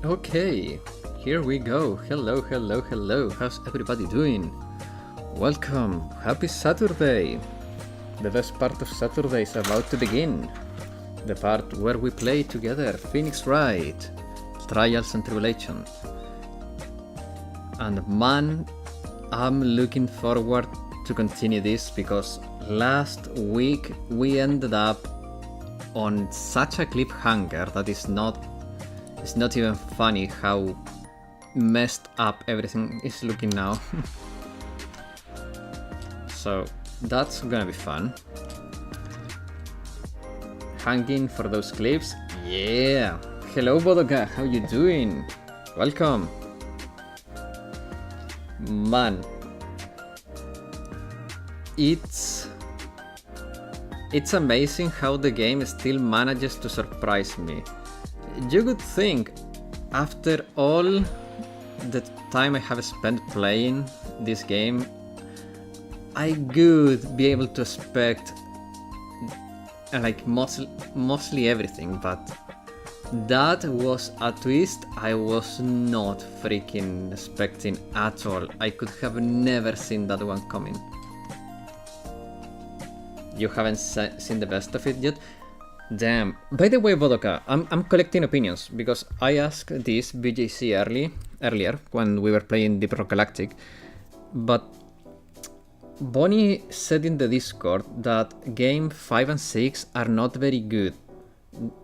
Okay, here we go. Hello, hello, hello. How's everybody doing? Welcome. Happy Saturday. The best part of Saturday is about to begin. The part where we play together Phoenix Wright, Trials and Tribulations. And man, I'm looking forward to continue this because last week we ended up on such a cliffhanger that it's not even funny how messed up everything is looking now. So that's gonna be fun. Hanging for those clips? Yeah! Hello Bodoka, how you doing? Welcome! Man, it's amazing how the game still manages to surprise me. You would think, after all the time I have spent playing this game, I would be able to expect like mostly everything, but that was a twist I was not freaking expecting at all. I could have never seen that one coming. You haven't seen the best of it yet? Damn. By the way, Bodoka, I'm collecting opinions because I asked this BJC earlier when we were playing Deep Rock Galactic, but Bonnie said in the Discord that game 5 and 6 are not very good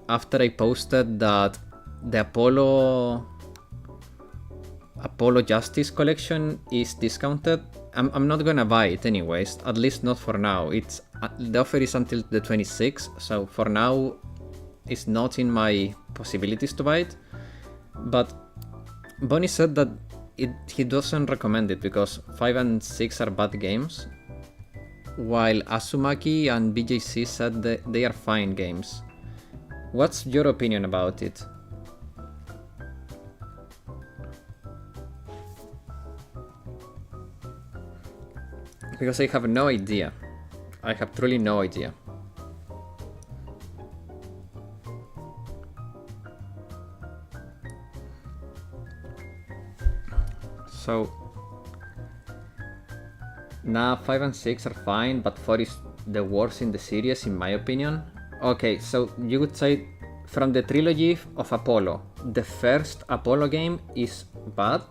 after I posted that the Apollo Justice collection is discounted. I'm not gonna buy it anyways, at least not for now. The offer is until the 26th, so for now it's not in my possibilities to buy it. But Bonnie said that he doesn't recommend it because 5 and 6 are bad games, while Asumaki and BJC said that they are fine games. What's your opinion about it? Because I have no idea. I have truly no idea. So now 5 and 6 are fine, but 4 is the worst in the series in my opinion. Okay, so you would say from the trilogy of Apollo, the first Apollo game is bad.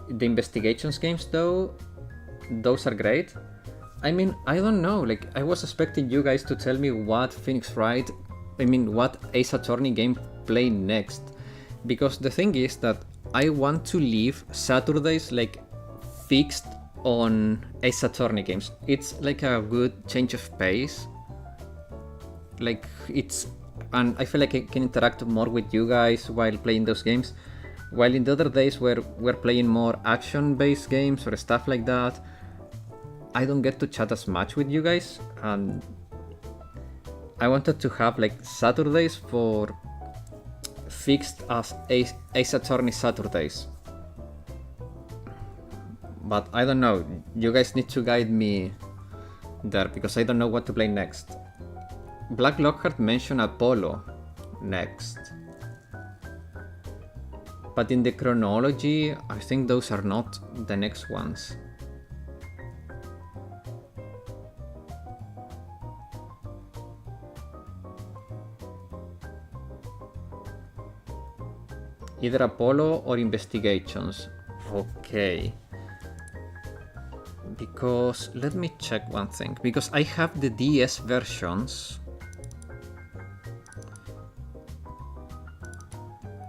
The investigations games though, those are great. I mean, I don't know, like I was expecting you guys to tell me what what Ace Attorney game play next. Because the thing is that I want to leave Saturdays like fixed on Ace Attorney games. It's like a good change of pace. Like and I feel like I can interact more with you guys while playing those games. While in the other days where we're playing more action-based games or stuff like that, I don't get to chat as much with you guys, and I wanted to have like Saturdays for fixed as Ace Attorney Saturdays. But I don't know, you guys need to guide me there because I don't know what to play next. Black Lockhart mentioned Apollo next. But in the chronology, I think those are not the next ones. Either Apollo or Investigations. Okay. Because, let me check one thing. Because I have the DS versions.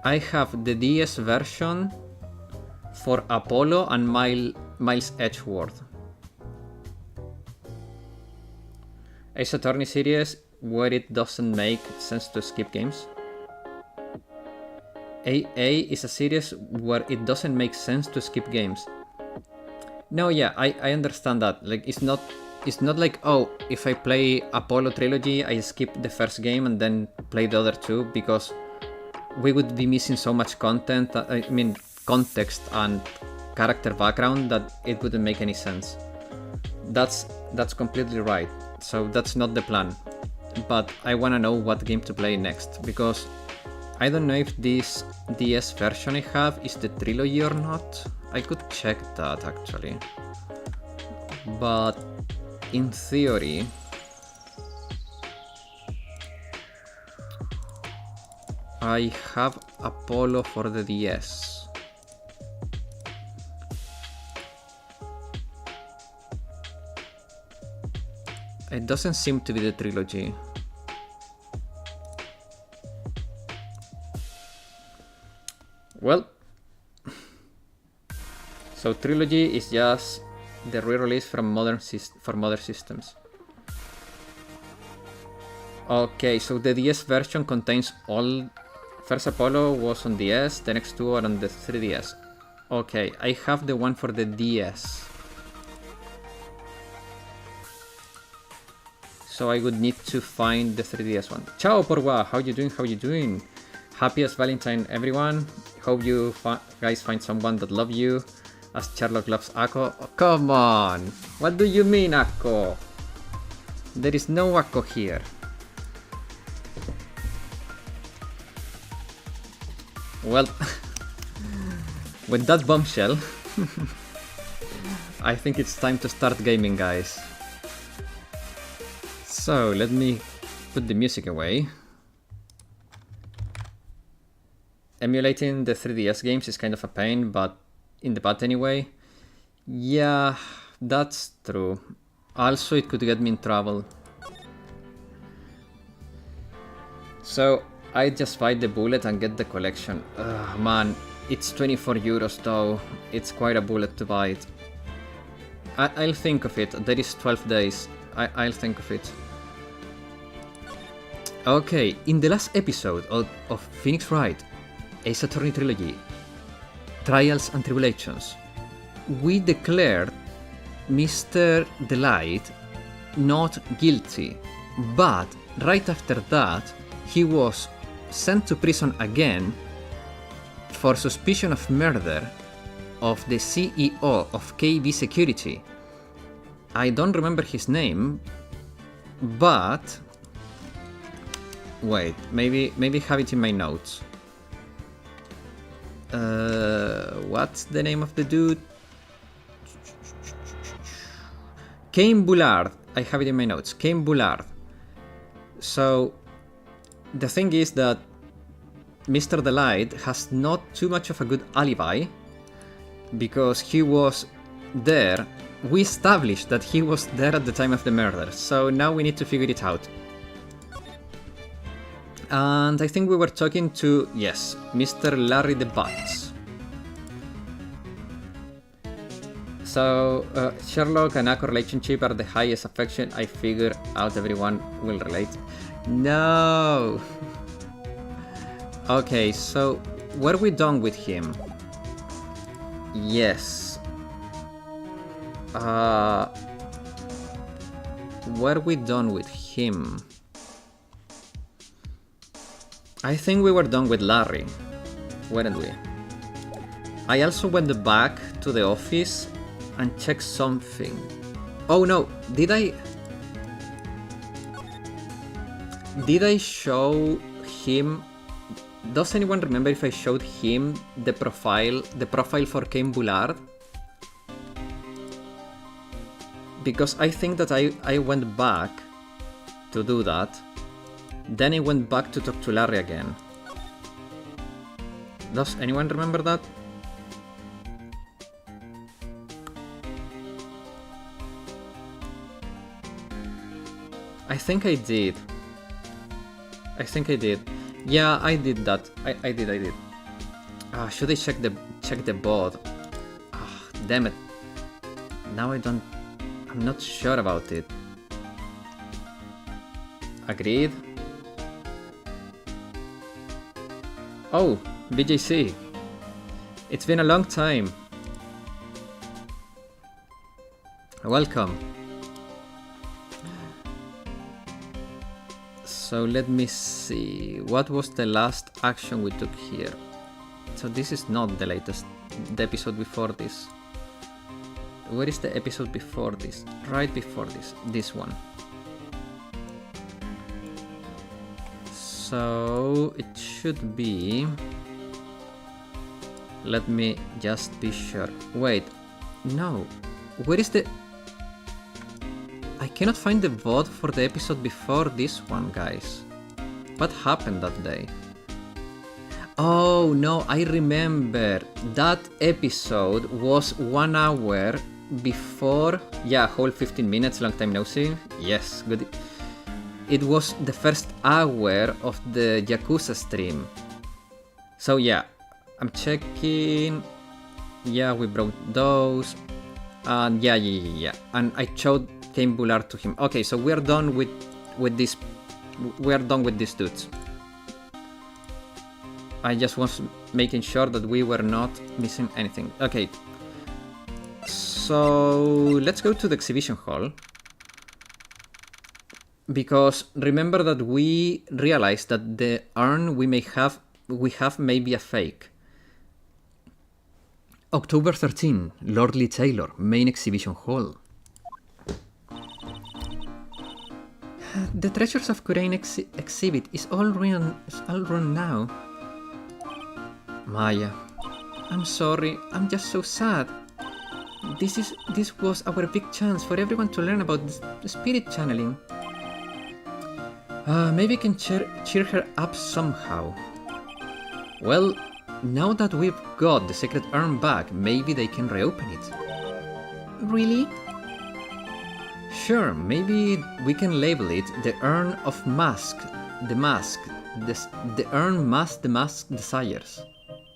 I have the DS version for Apollo and Miles Edgeworth. Ace Attorney series where it doesn't make sense to skip games. AA is a series where it doesn't make sense to skip games. No, yeah, I understand that. Like it's not like, oh, if I play Apollo trilogy, I skip the first game and then play the other two because we would be missing so much content. Context and character background that it wouldn't make any sense. That's completely right. So that's not the plan. But I wanna know what game to play next because I don't know if this DS version I have is the trilogy or not. I could check that actually. But in theory, I have Apollo for the DS. It doesn't seem to be the trilogy. Well, so trilogy is just the re-release from modern systems. Okay, so the DS version contains all. First Apollo was on DS, the next two are on the 3DS. Okay, I have the one for the DS. So I would need to find the 3DS one. Ciao Porwa, how you doing? How you doing? Happiest Valentine, everyone. Hope you guys find someone that loves you, as Sherlock loves Akko. Oh, come on! What do you mean, Akko? There is no Akko here. Well, with that bombshell, I think it's time to start gaming, guys. So, let me put the music away. Emulating the 3DS games is kind of a pain, but in the butt anyway. Yeah, that's true. Also, it could get me in trouble. So, I just bite the bullet and get the collection. Ugh, man, it's 24 euros though. It's quite a bullet to bite. I'll think of it. There is 12 days. I'll think of it. Okay, in the last episode of Phoenix Wright, Ace Attorney Trilogy, Trials and Tribulations, we declared Mr. Delight not guilty, but right after that, he was sent to prison again for suspicion of murder of the CEO of KB Security. I don't remember his name, but wait, maybe have it in my notes. What's the name of the dude? Cain Bullard. I have it in my notes. Cain Bullard. So the thing is that Mr. Delight has not too much of a good alibi because he was there. We established that he was there at the time of the murder, so now we need to figure it out. And I think we were talking to, yes, Mr. Larry the Butts. So, Sherlock and Akko relationship are the highest affection. I figure out everyone will relate. No! Okay, so, were we done with him? Yes. Were we done with him? I think we were done with Larry, weren't we? I also went back to the office and checked something. Oh no, did I show him? Does anyone remember if I showed him the profile for Cain Bullard? Because I think that I went back to do that. Then I went back to talk to Larry again. Does anyone remember that? I think I did. Yeah, I did that. I did. Should I check the bot? Damn it. Now I'm not sure about it. Agreed. Oh, BJC. It's been a long time. Welcome. So let me see. What was the last action we took here? So this is not the latest, the episode before this. Where is the episode before this? Right before this one. So it should be... Let me just be sure. Wait, no. Where is the... I cannot find the VOD for the episode before this one, guys. What happened that day? Oh no, I remember. That episode was 1 hour before... Yeah, whole 15 minutes, long time no see. Yes, good. It was the first hour of the Yakuza stream. So yeah, I'm checking. Yeah, we brought those. And yeah. And I showed Game Bular to him. Okay, so we're done with this. We're done with these dudes. I just was making sure that we were not missing anything. Okay. So let's go to the exhibition hall. Because remember that we realized that the urn we have may be a fake. October 13, Lordly Taylor, main exhibition hall. The Treasures of Kurain exhibit is all run now. Maya, I'm sorry, I'm just so sad. This was our big chance for everyone to learn about the spirit channeling. Maybe we can cheer her up somehow. Well, now that we've got the sacred urn back, maybe they can reopen it. Really? Sure, maybe we can label it the Urn of Mask. The Urn Mask the Mask Desires.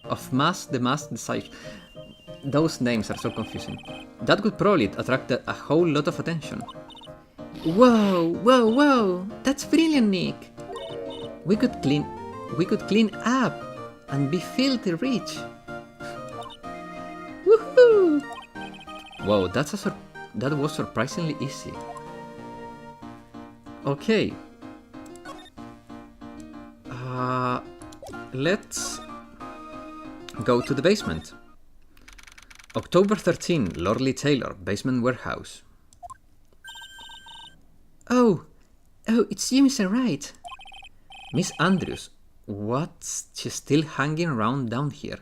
Of Mask the Mask Desires. Those names are so confusing. That could probably attract a whole lot of attention. Whoa! That's brilliant, Nick. We could clean up and be filthy rich. Woohoo! Whoa, that was surprisingly easy. Okay. Let's go to the basement. October 13, Lordly Taylor, basement warehouse. Oh, it's you, Mr. Wright. Miss Andrews, what's she still hanging around down here?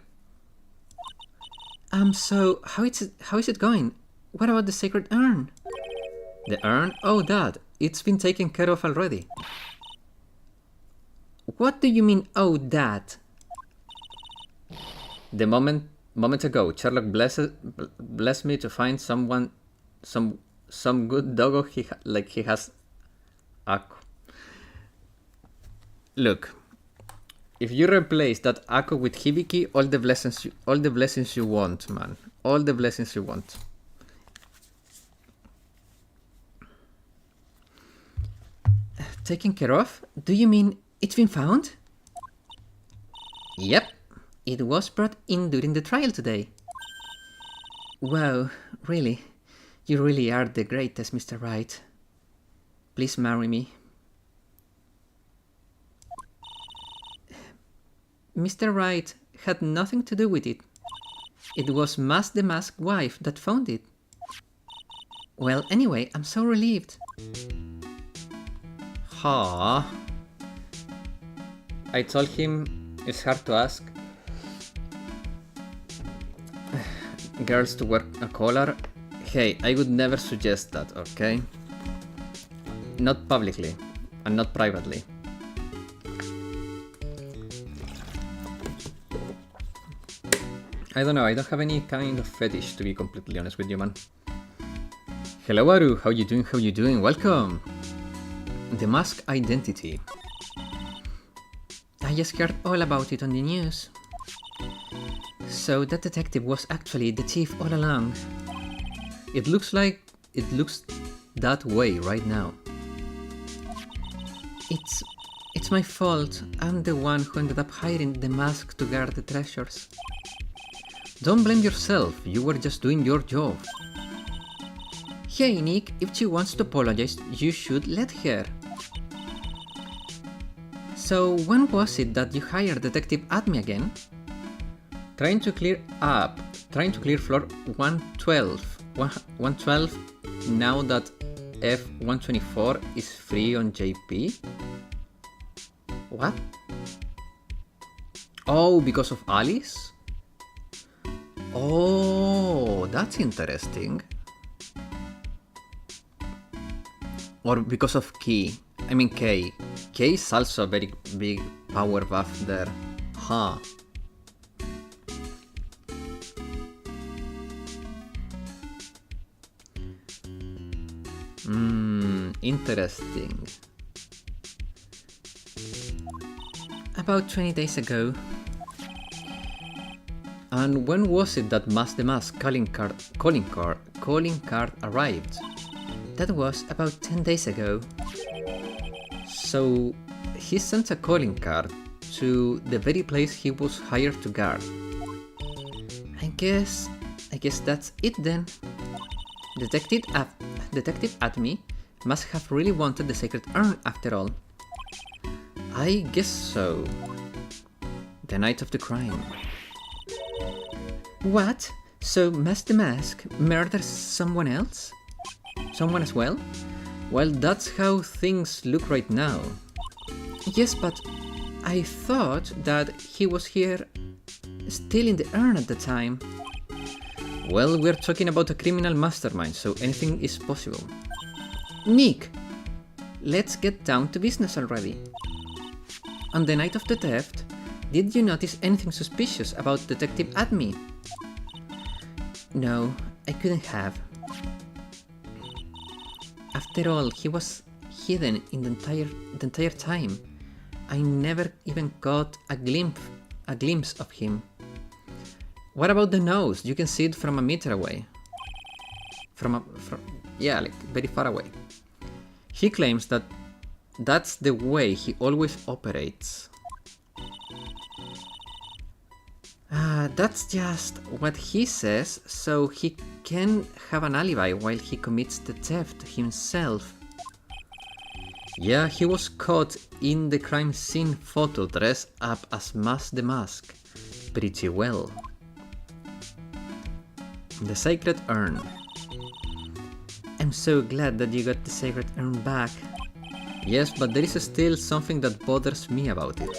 So how is it going? What about the sacred urn? The urn? Oh, that. It's been taken care of already. What do you mean, oh, that? The moment ago, Sherlock blessed me to find some good doggo he has. Akko. Look, if you replace that Akko with Hibiki, all the blessings you want, man. All the blessings you want. Taken care of? Do you mean it's been found? Yep, it was brought in during the trial today. Wow, really? You really are the greatest, Mr. Wright. Please marry me. Mr. Wright had nothing to do with it. It was Mask the Masked wife that found it. Well, anyway, I'm so relieved. Ha! I told him it's hard to ask girls to wear a collar. Hey, I would never suggest that, okay? Not publicly, and not privately. I don't know, I don't have any kind of fetish, to be completely honest with you, man. Hello, Aru, how you doing? Welcome! The mask identity. I just heard all about it on the news. So that detective was actually the thief all along. It looks that way right now. It's my fault. I'm the one who ended up hiring the mask to guard the treasures. Don't blame yourself, you were just doing your job. Hey Nick, if she wants to apologize, you should let her. So when was it that you hired Detective Admi again? Trying to clear floor 112. 112 now that F124 is free on JP? What? Oh, because of Alice? Oh, that's interesting. Or because of Key. I mean Kay. Kay is also a very big power buff there. Huh. Interesting. About 20 days ago. And when was it that Mask the Mask calling card arrived? That was about 10 days ago. So he sent a calling card to the very place he was hired to guard. I guess that's it then. Detective Atme must have really wanted the sacred urn after all. I guess so. The night of the crime. What? So Mask the Mask murders someone else? Someone as well? Well, that's how things look right now. Yes, but I thought that he was here still in the urn at the time. Well, we're talking about a criminal mastermind, so anything is possible. Nick! Let's get down to business already. On the night of the theft, did you notice anything suspicious about Detective Atme? No, I couldn't have. After all, he was hidden in the entire time. I never even got a glimpse of him. What about the nose? You can see it from a meter away. Yeah, like very far away. He claims that that's the way he always operates. That's just what he says, so he can have an alibi while he commits the theft himself. Yeah, he was caught in the crime scene photo dressed up as Mask the Mask. Pretty well. The Sacred Urn. I'm so glad that you got the Sacred Urn back. Yes, but there is still something that bothers me about it.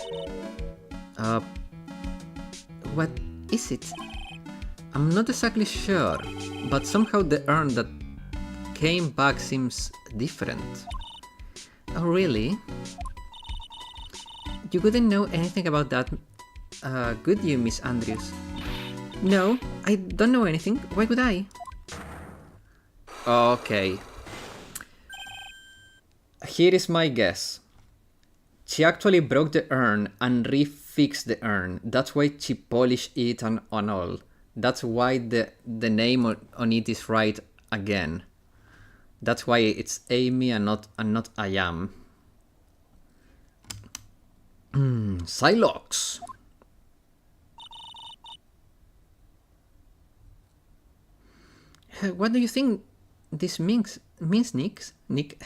What is it? I'm not exactly sure, but somehow the urn that came back seems different. Oh, really? You wouldn't know anything about that, would you, Miss Andrews? No, I don't know anything. Why would I? Okay. Here is my guess. She actually broke the urn and refixed the urn. That's why she polished it and all. That's why the name on it is Wright again. That's why it's Amy and not I am. Psylocke. What do you think this means, Nick? Nick,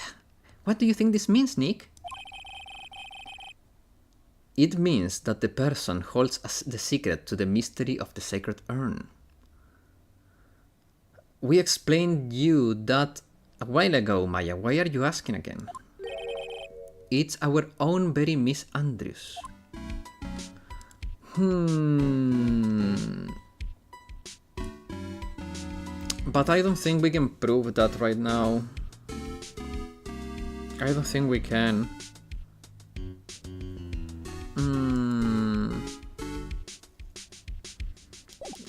what do you think this means, Nick? It means that the person holds the secret to the mystery of the sacred urn. We explained you that a while ago, Maya. Why are you asking again? It's our own very Miss Andrews. But I don't think we can prove that right now. I don't think we can.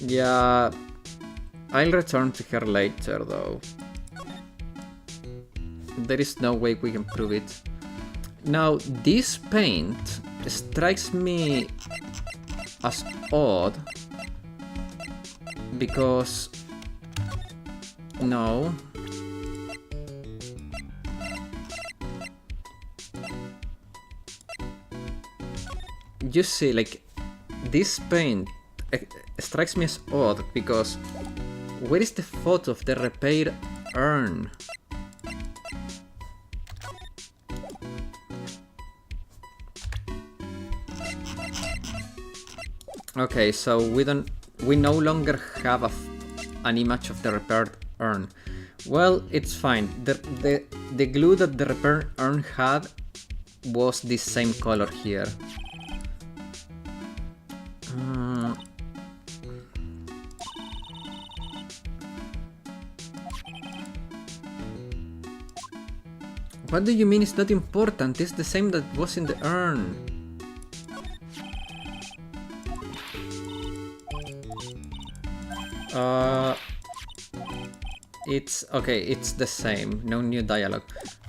Yeah, I'll return to her later though. There is no way we can prove it. Now, this paint strikes me as odd because no. You see, like, this paint strikes me as odd because where is the photo of the repaired urn? Okay, so we no longer have an image of the repaired urn. Well, it's fine. The glue that the repaired urn had was this same color here. What do you mean it's not important? It's the same that was in the urn. It's okay, it's the same. No new dialogue.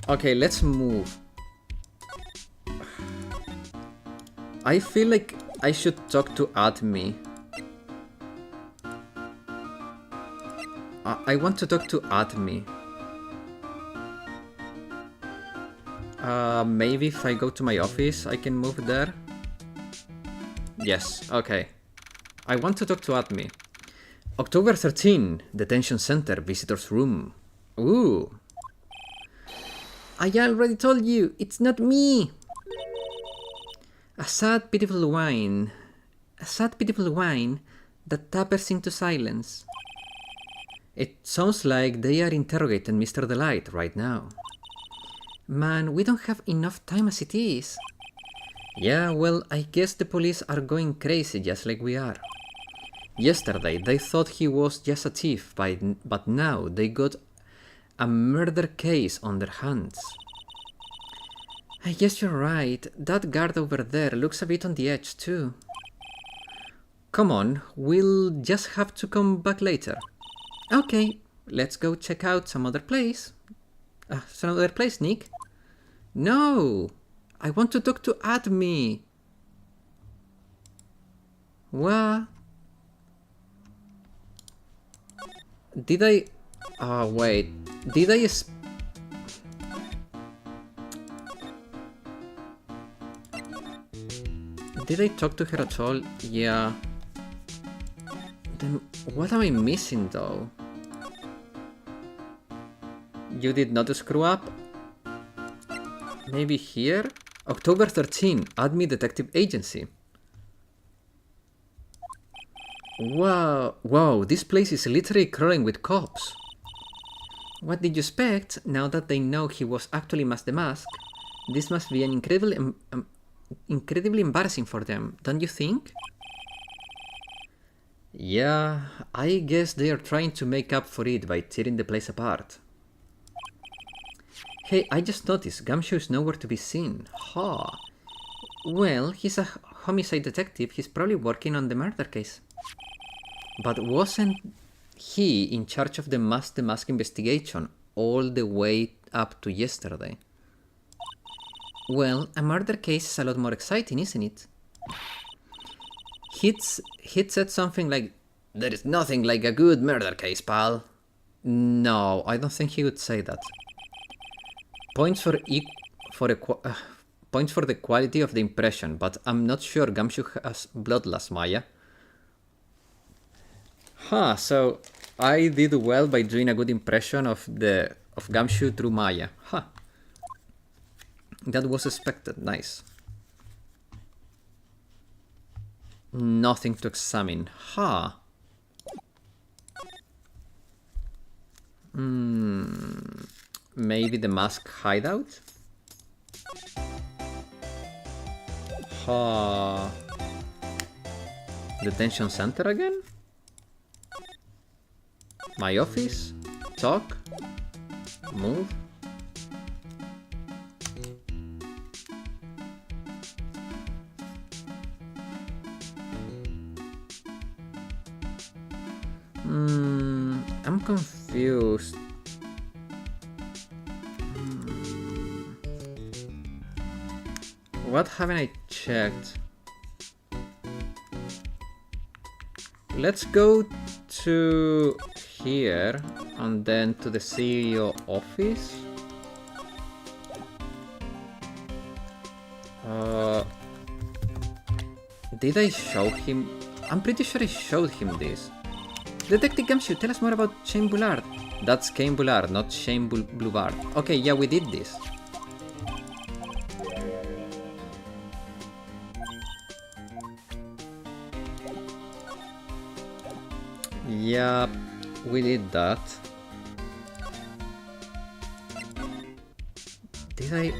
Okay, let's move. I feel like I should talk to Admi. I want to talk to Admi. Maybe if I go to my office, I can move there? Yes, okay. I want to talk to Admi. October 13, Detention Center, Visitor's Room. Ooh. I already told you, it's not me! A sad, pitiful whine. A sad, pitiful whine that tappers into silence. It sounds like they are interrogating Mr. Delight right now. Man, we don't have enough time as it is. Yeah, well, I guess the police are going crazy just like we are. Yesterday, they thought he was just a thief, but now they got a murder case on their hands. I guess you're right. That guard over there looks a bit on the edge, too. Come on, we'll just have to come back later. Okay, let's go check out some other place. Some other place, Nick? No! I want to talk to Admi. What? Did I... Oh, wait. Did I... Did I talk to her at all? Yeah. Then what am I missing, though? You did not screw up? Maybe here? October 13, Admi Detective Agency. Wow, this place is literally crawling with cops. What did you expect? Now that they know he was actually the mask, this must be an incredibly embarrassing for them, don't you think? Yeah, I guess they are trying to make up for it by tearing the place apart. Hey, I just noticed Gumshoe is nowhere to be seen. Ha! Well, he's a homicide detective, he's probably working on the murder case. But wasn't he in charge of the mask investigation all the way up to yesterday? Well, a murder case is a lot more exciting, isn't it? He'd said something like, "There is nothing like a good murder case, pal." No, I don't think he would say that. Points for the quality of the impression, but I'm not sure Gumshoe has bloodlust, Maya. Huh, so I did well by doing a good impression of Gumshoe through Maya. Huh. That was expected, nice. Nothing to examine. Huh. Maybe the mask hideout? Huh. Detention center again? My office? Talk? Move? I'm confused. What haven't I checked? Let's go to here and then to the CEO office. Did I show him? I'm pretty sure I showed him this. Detective Gumshoe, tell us more about Shane Bullard. That's Cain Bullard, not Shane Boulevard. Okay, yeah, we did this. Yeah, we did that. Did I...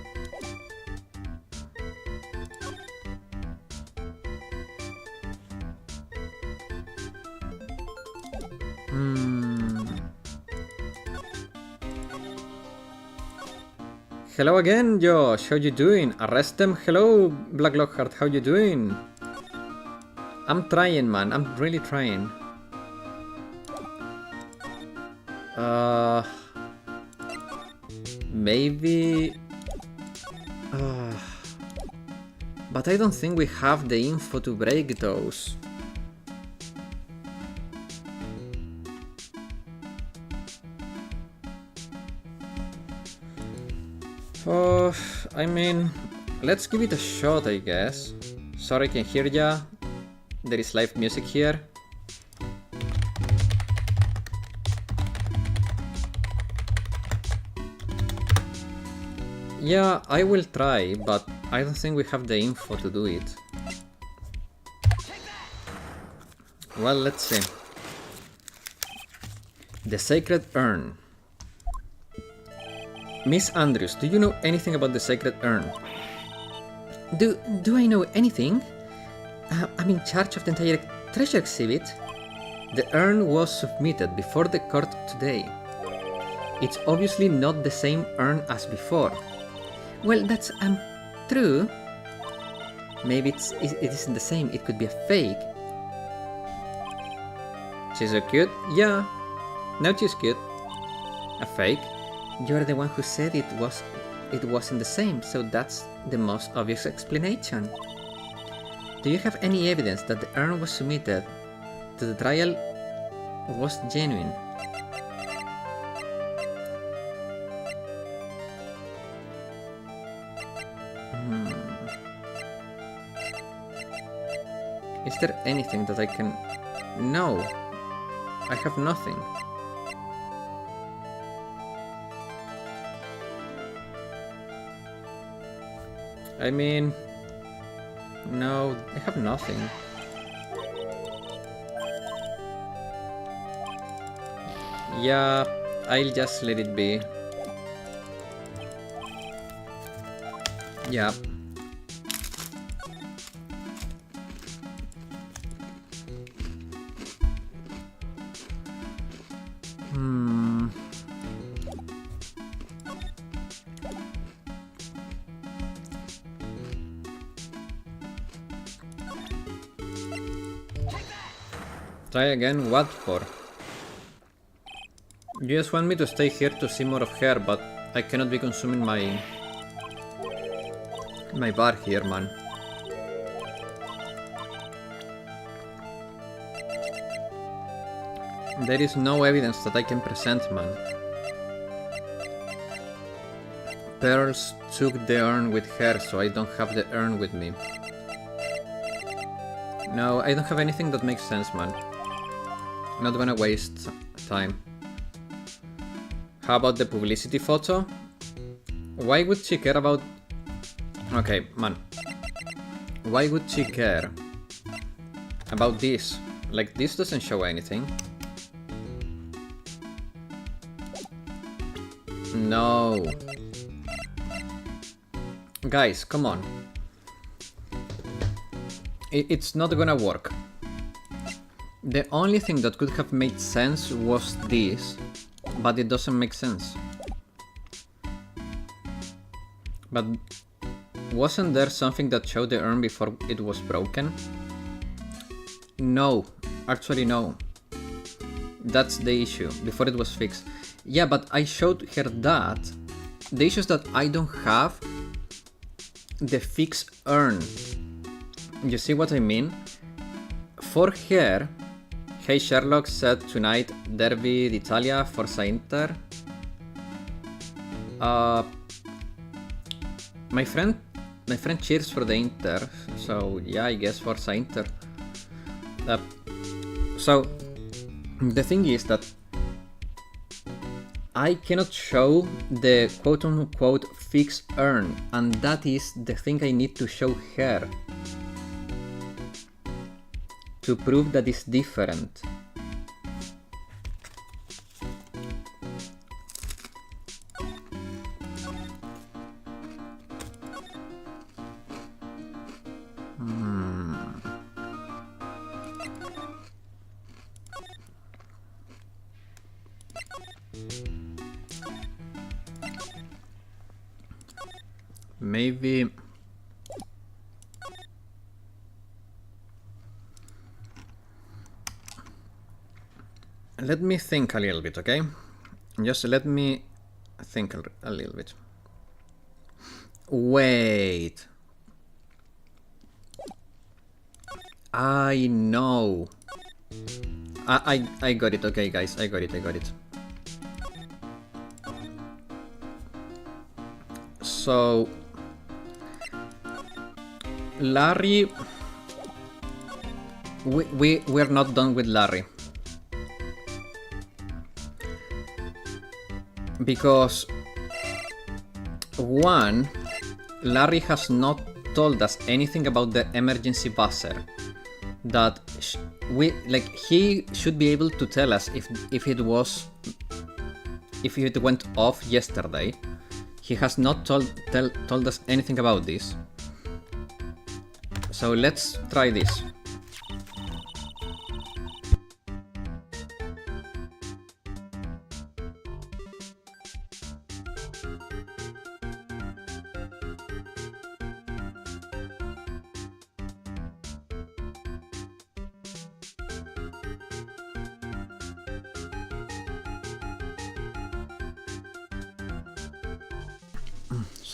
Hello again, Josh. How you doing? Arrest them. Hello, Black Lockhart. How you doing? I'm trying, man. I'm really trying. Maybe... But I don't think we have the info to break those. I mean, let's give it a shot, I guess. Sorry, I can hear ya. There is live music here. Yeah, I will try, but I don't think we have the info to do it. Well, let's see. The Sacred Urn. Miss Andrews, do you know anything about the Sacred Urn? Do I know anything? I'm in charge of the entire treasure exhibit. The urn was submitted before the court today. It's obviously not the same urn as before. Well, that's true. Maybe it isn't the same. It could be a fake. She's so cute. Yeah. Now she's cute. A fake. You're the one who said it wasn't the same, so that's the most obvious explanation. Do you have any evidence that the urn was submitted to the trial was genuine? Is there anything that I can... No, I have nothing. I mean, no, I have nothing. Yeah, I'll just let it be. Yeah. Try again, what for? You just want me to stay here to see more of her, but I cannot be consuming my bar here, man. There is no evidence that I can present, man. Pearls took the urn with her, so I don't have the urn with me. No, I don't have anything that makes sense, man. Not gonna waste time. How about the publicity photo? Why would she care about... Okay, man. Why would she care about this? Like, this doesn't show anything. No. Guys, come on. It's not gonna work. The only thing that could have made sense was this, but it doesn't make sense. But wasn't there something that showed the urn before it was broken? No, actually no. That's the issue, before it was fixed. Yeah, but I showed her that. The issue is that I don't have the fixed urn. You see what I mean? For her, hey Sherlock said tonight Derby d'Italia, Forza Inter. My friend cheers for the Inter, so yeah, I guess Forza Inter. So the thing is that I cannot show the quote-unquote fixed urn, and that is the thing I need to show her to prove that it's different. Maybe... Let me think a little bit, okay? Just let me think a little bit. Wait. I know. I got it, okay guys, I got it. So... Larry... We're not done with Larry. Because... One, Larry has not told us anything about the emergency buzzer. That he should be able to tell us if it went off yesterday. He has not told us anything about this. So let's try this.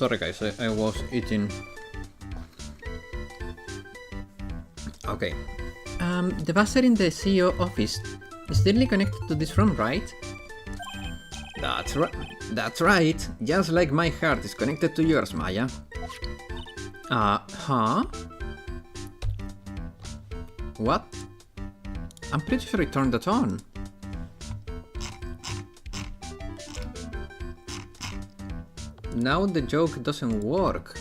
Sorry guys, I was eating. Okay. The buzzer in the CEO office is directly connected to this room, right? That's right. Just like my heart is connected to yours, Maya. Huh? What? I'm pretty sure I turned it on. Now the joke doesn't work.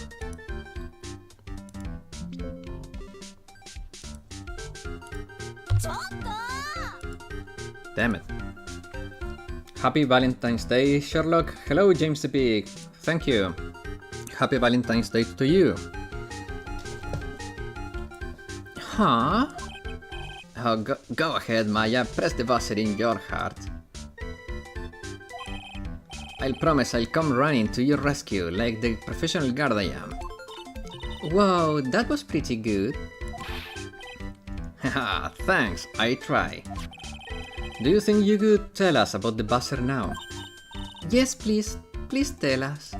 Damn it. Happy Valentine's Day, Sherlock. Hello, James the Pig. Thank you. Happy Valentine's Day to you. Huh? Oh, go ahead, Maya. Press the buzzer in your heart. I'll promise I'll come running to your rescue like the professional guard I am. Whoa, that was pretty good. Haha, thanks, I try. Do you think you could tell us about the buzzer now? Yes, please. Please tell us.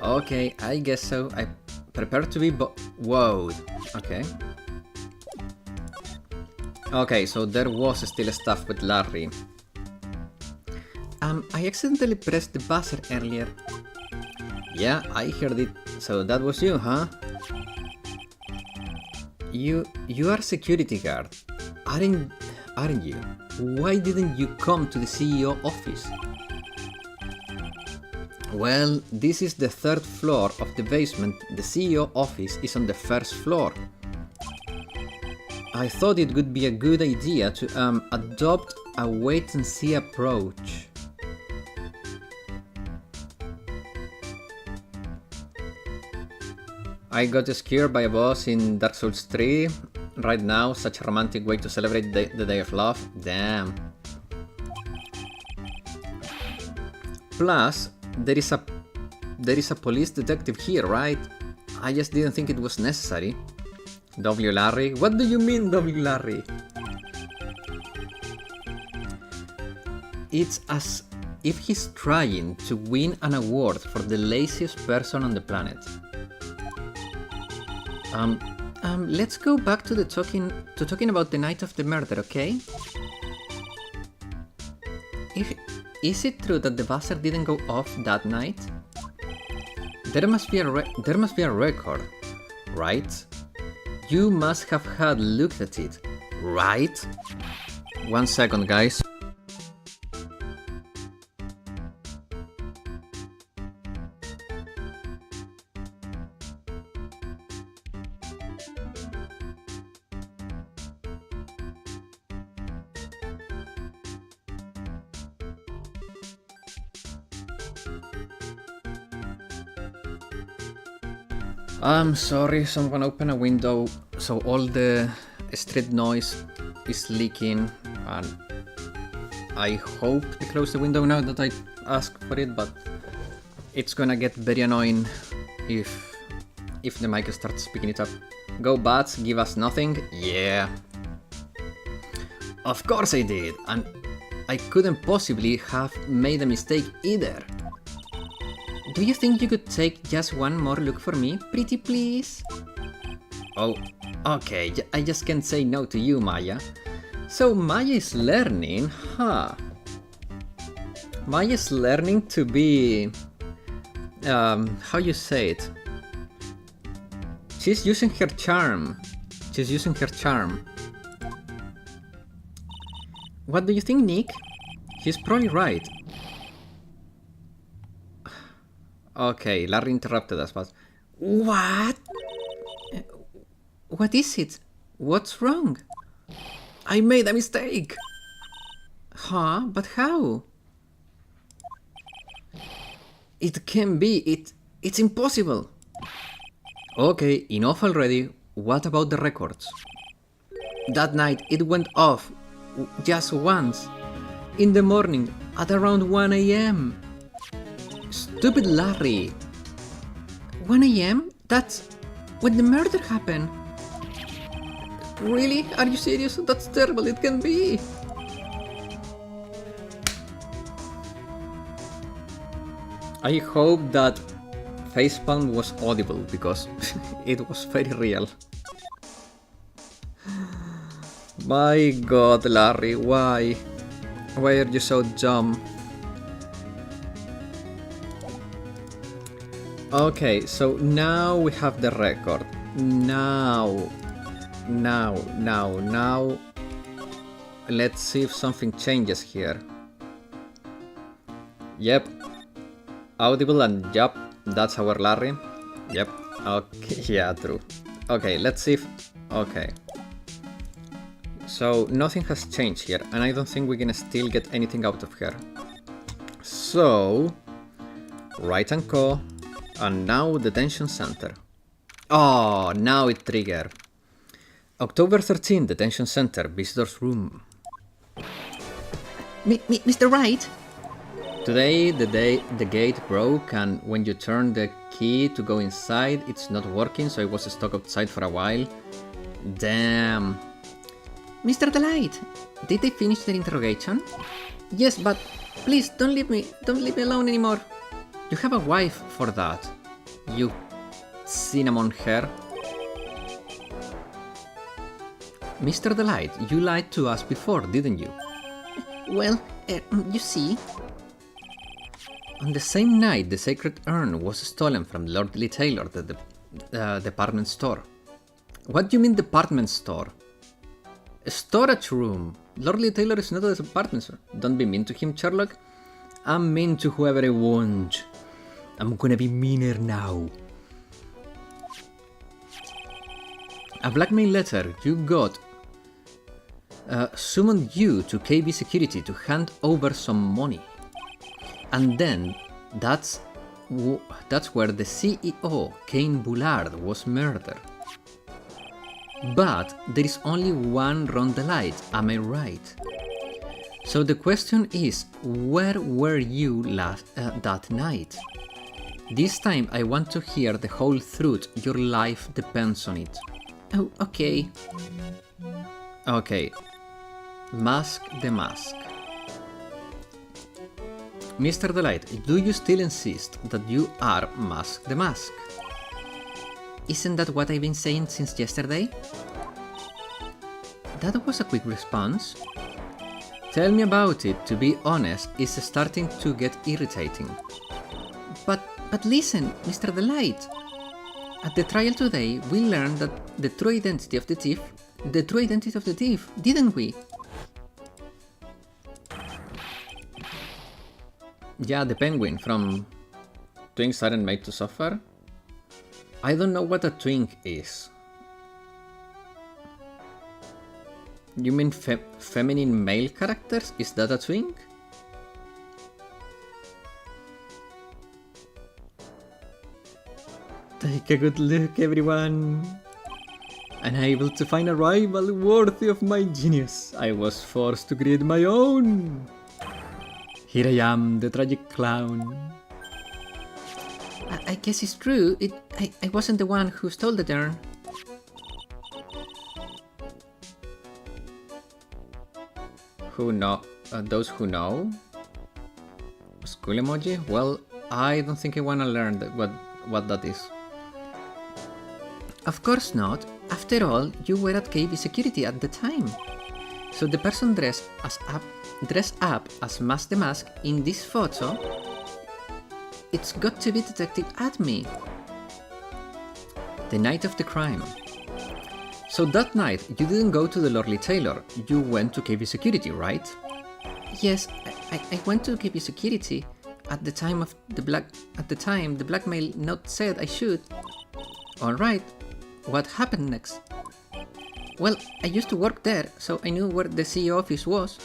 Okay, I guess so. I prepare to be whoa. Okay. Okay, so there was still stuff with Larry. I accidentally pressed the buzzer earlier. Yeah, I heard it. So that was you, huh? You are security guard, aren't you? Why didn't you come to the CEO office? Well, this is the third floor of the basement. The CEO office is on the first floor. I thought it would be a good idea to adopt a wait-and-see approach. I got scared by a boss in Dark Souls 3. Right now, such a romantic way to celebrate the Day of Love. Damn. Plus, there is a police detective here, right? I just didn't think it was necessary. W. Larry? What do you mean, W. Larry? It's as if he's trying to win an award for the laziest person on the planet. Let's go back to talking about the night of the murder, okay? Is it true that the buzzer didn't go off that night? There must be a record, right? You must have had looked at it, right? 1 second, guys. I'm sorry, someone opened a window, so all the street noise is leaking, and I hope they close the window now that I ask for it, but it's gonna get very annoying if the mic starts picking it up. Go bats, give us nothing? Yeah. Of course I did, and I couldn't possibly have made a mistake either. Do you think you could take just one more look for me, pretty please? Oh, okay, I just can't say no to you, Maya. So Maya is learning, huh? Maya is learning to be... how you say it? She's using her charm. She's using her charm. What do you think, Nick? He's probably right. Okay, Larry interrupted us, but... What? What is it? What's wrong? I made a mistake! Huh? But how? It can't be. It's impossible. Okay, enough already. What about the records? That night it went off just once. In the morning at around 1 AM. Stupid Larry. 1 AM? That's when the murder happened. Really? Are you serious? That's terrible. It can be. I hope that facepalm was audible because it was very real. My god, Larry, why? Why are you so dumb? Okay, so now we have the record. Now, let's see if something changes here. Yep. Audible and yup, that's our Larry. Yep. Okay, yeah, true. Okay, let's see if... Okay. So, nothing has changed here, and I don't think we can still get anything out of her. So... Wright and Co. And now Detention Center. Oh, now it triggered. October 13, Detention Center, Visitor's Room. Mr. Wright? Today the gate broke, and when you turn the key to go inside, it's not working, so I was stuck outside for a while. Damn. Mr. Delight, did they finish their interrogation? Yes, but please don't leave me alone anymore. You have a wife for that, you cinnamon hair. Mr. Delight, you lied to us before, didn't you? Well, you see... On the same night, the sacred urn was stolen from Lord Lee Taylor, the department store. What do you mean department store? A storage room. Lord Lee Taylor is not a department store. Don't be mean to him, Sherlock. I'm mean to whoever I want. I'm gonna be meaner now. A blackmail letter you got summoned you to KB Security to hand over some money. And then, that's where the CEO, Kane Bullard, was murdered. But there is only one Ron Delight, am I right? So the question is, where were you that night? This time I want to hear the whole truth, your life depends on it. Oh, okay. Okay. Mask the mask. Mr. Delight, do you still insist that you are Mask the Mask? Isn't that what I've been saying since yesterday? That was a quick response. Tell me about it. To be honest, it's starting to get irritating. But listen, Mr. Delight. At the trial today, we learned that the true identity of the thief, didn't we? Yeah, the penguin from Twinks Aren't Made to Suffer. I don't know what a twink is. You mean feminine male characters? Is that a twink? Take a good look, everyone. Unable to find a rival worthy of my genius, I was forced to create my own. Here I am, the tragic clown. I guess it's true. I wasn't the one who stole the urn. Who know? Those who know? School emoji? Well, I don't think I wanna learn what that is. Of course not. After all, you were at KB security at the time. So the person dressed up as Mask the Mask in this photo, it's got to be Detective Admi. The night of the crime. So that night, you didn't go to the Lordly Taylor, you went to KB security, right? Yes, I went to KB security. At the time the blackmail note said I should. Alright, what happened next? Well, I used to work there, so I knew where the CEO office was.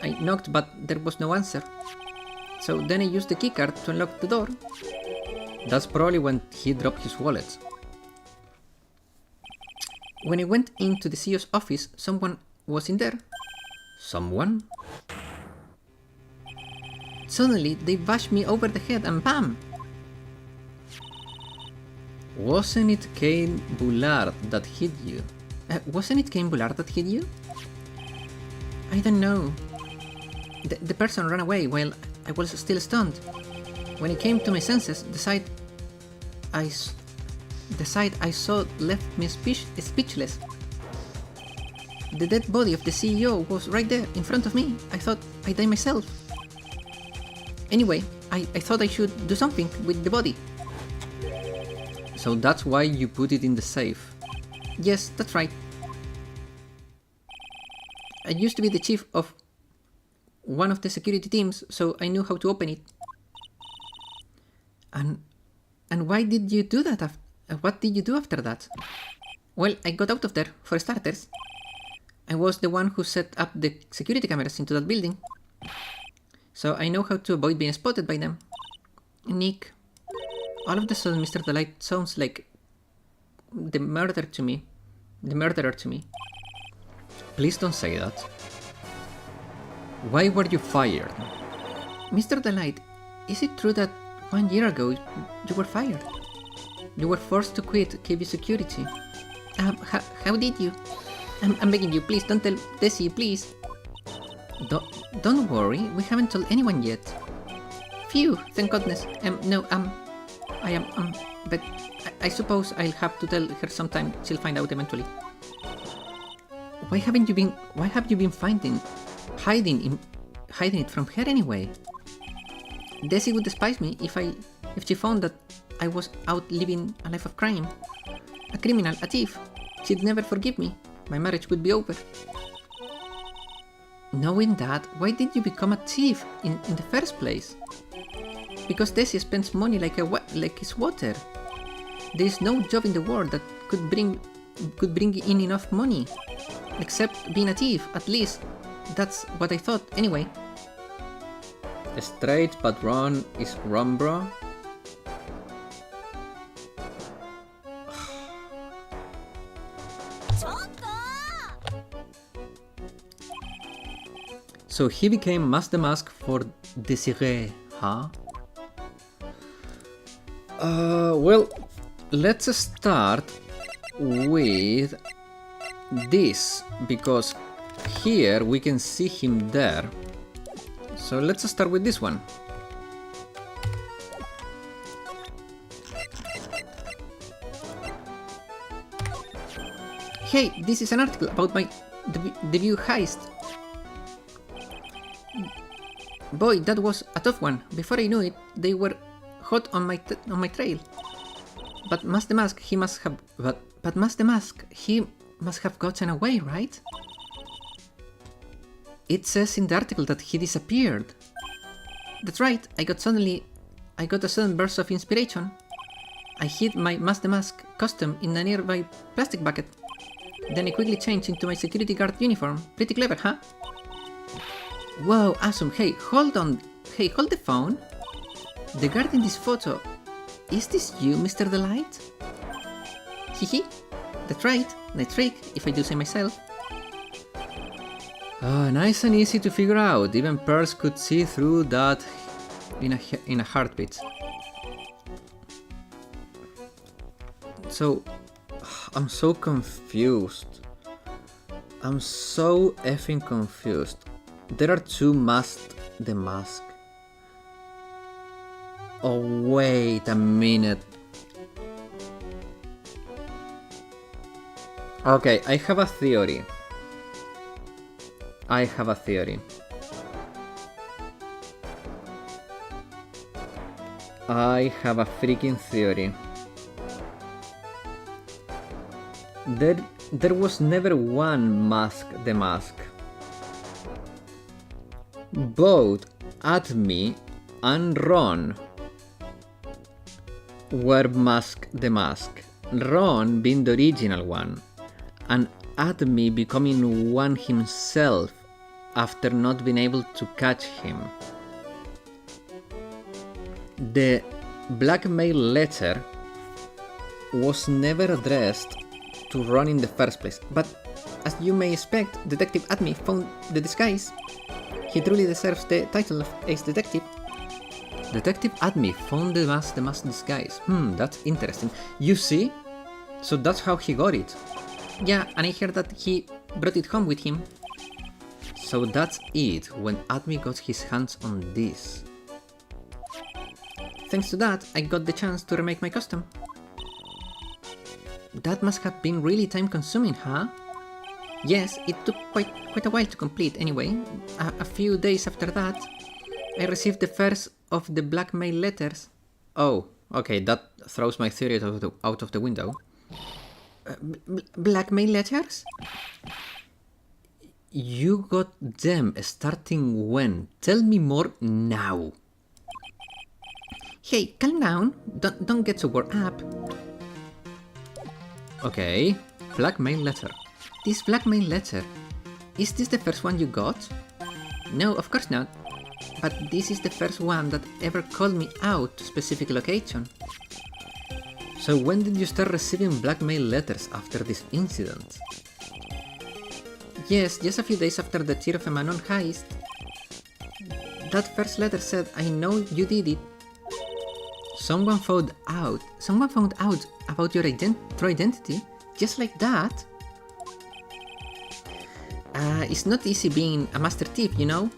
I knocked, but there was no answer. So then I used the keycard to unlock the door. That's probably when he dropped his wallet. When I went into the CEO's office, someone was in there. Someone? Suddenly, they bashed me over the head and bam! Wasn't it Cain Bullard that hit you? Wasn't it Cain Bullard that hit you? I don't know. The person ran away while I was still stunned. When I came to my senses, the sight I saw left me speechless. The dead body of the CEO was right there in front of me. I thought I died myself. Anyway, I thought I should do something with the body. So that's why you put it in the safe? Yes, that's right. I used to be the chief of one of the security teams, so I knew how to open it. And why did you do that? What did you do after that? Well, I got out of there, for starters. I was the one who set up the security cameras into that building. So I know how to avoid being spotted by them. Nick, all of a sudden Mr. Delight sounds like the murderer to me. Please don't say that. Why were you fired? Mr. Delight, is it true that 1 year ago you were fired? You were forced to quit KB security. How did you? I'm begging you, please don't tell Desi, please. Don't worry, we haven't told anyone yet. Phew, thank goodness. But I suppose I'll have to tell her sometime. She'll find out eventually. Why have you been hiding it from her anyway? Desi would despise me if she found that I was out living a life of crime. A criminal, a thief. She'd never forgive me. My marriage would be over. Knowing that, why did you become a thief in the first place? Because Desi spends money like it's water. There is no job in the world that could bring in enough money. Except being a thief, at least. That's what I thought, anyway. Straight but wrong is wrong, bro. So he became Mask the Mask for Desiree, huh? Well, let's start with this, because here we can see him there. So let's start with this one. Hey, this is an article about my debut heist. Boy, that was a tough one. Before I knew it, they were hot on my trail. But Mask the Mask, he must have gotten away, right? It says in the article that he disappeared. That's right. I got a sudden burst of inspiration. I hid my Mask the Mask costume in a nearby plastic bucket. Then I quickly changed into my security guard uniform. Pretty clever, huh? Whoa, awesome. Hey, hold on. Hey, hold the phone. The guard in this photo. Is this you, Mr. Delight? Hehe. That's right. Nice trick, if I do say myself. Nice and easy to figure out. Even Pearls could see through that in a heartbeat. So, I'm so confused. I'm so effing confused. There are two masks. The mask. Oh, wait a minute. Okay, I have a theory. I have a theory. I have a freaking theory. There was never one mask the mask. Both Admi and Ron were Mask the Mask. Ron being the original one, and Admi becoming one himself after not being able to catch him. The blackmail letter was never addressed to Ron in the first place, but as you may expect, Detective Admi found the disguise. He truly deserves the title of Ace Detective. Detective Admi found the mask disguise. That's interesting. You see? So that's how he got it. Yeah, and I heard that he brought it home with him. So that's it, when Admi got his hands on this. Thanks to that, I got the chance to remake my costume. That must have been really time consuming, huh? Yes, it took quite a while to complete anyway. A few days after that, I received the first of the blackmail letters. Oh, okay, that throws my theory out of the window. Blackmail letters? You got them starting when? Tell me more now. Hey, calm down. Don't get so worked up. Okay, blackmail letter. This blackmail letter, is this the first one you got? No, of course not. But this is the first one that ever called me out to specific location. So when did you start receiving blackmail letters after this incident? Yes, just a few days after the Tear of Emanon heist. That first letter said, I know you did it. Someone found out about your true identity, just like that. It's not easy being a master thief, you know?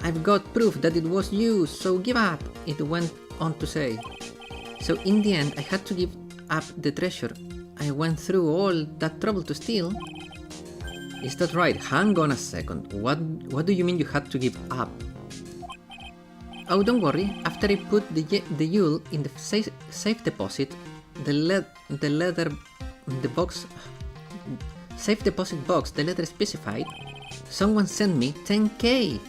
I've got proof that it was you, so give up, it went on to say. So in the end, I had to give up the treasure. I went through all that trouble to steal. Is that right? Hang on a second. What do you mean you had to give up? Oh, don't worry. After I put the Yule in the safe deposit, safe deposit box, the letter specified, someone sent me 10k.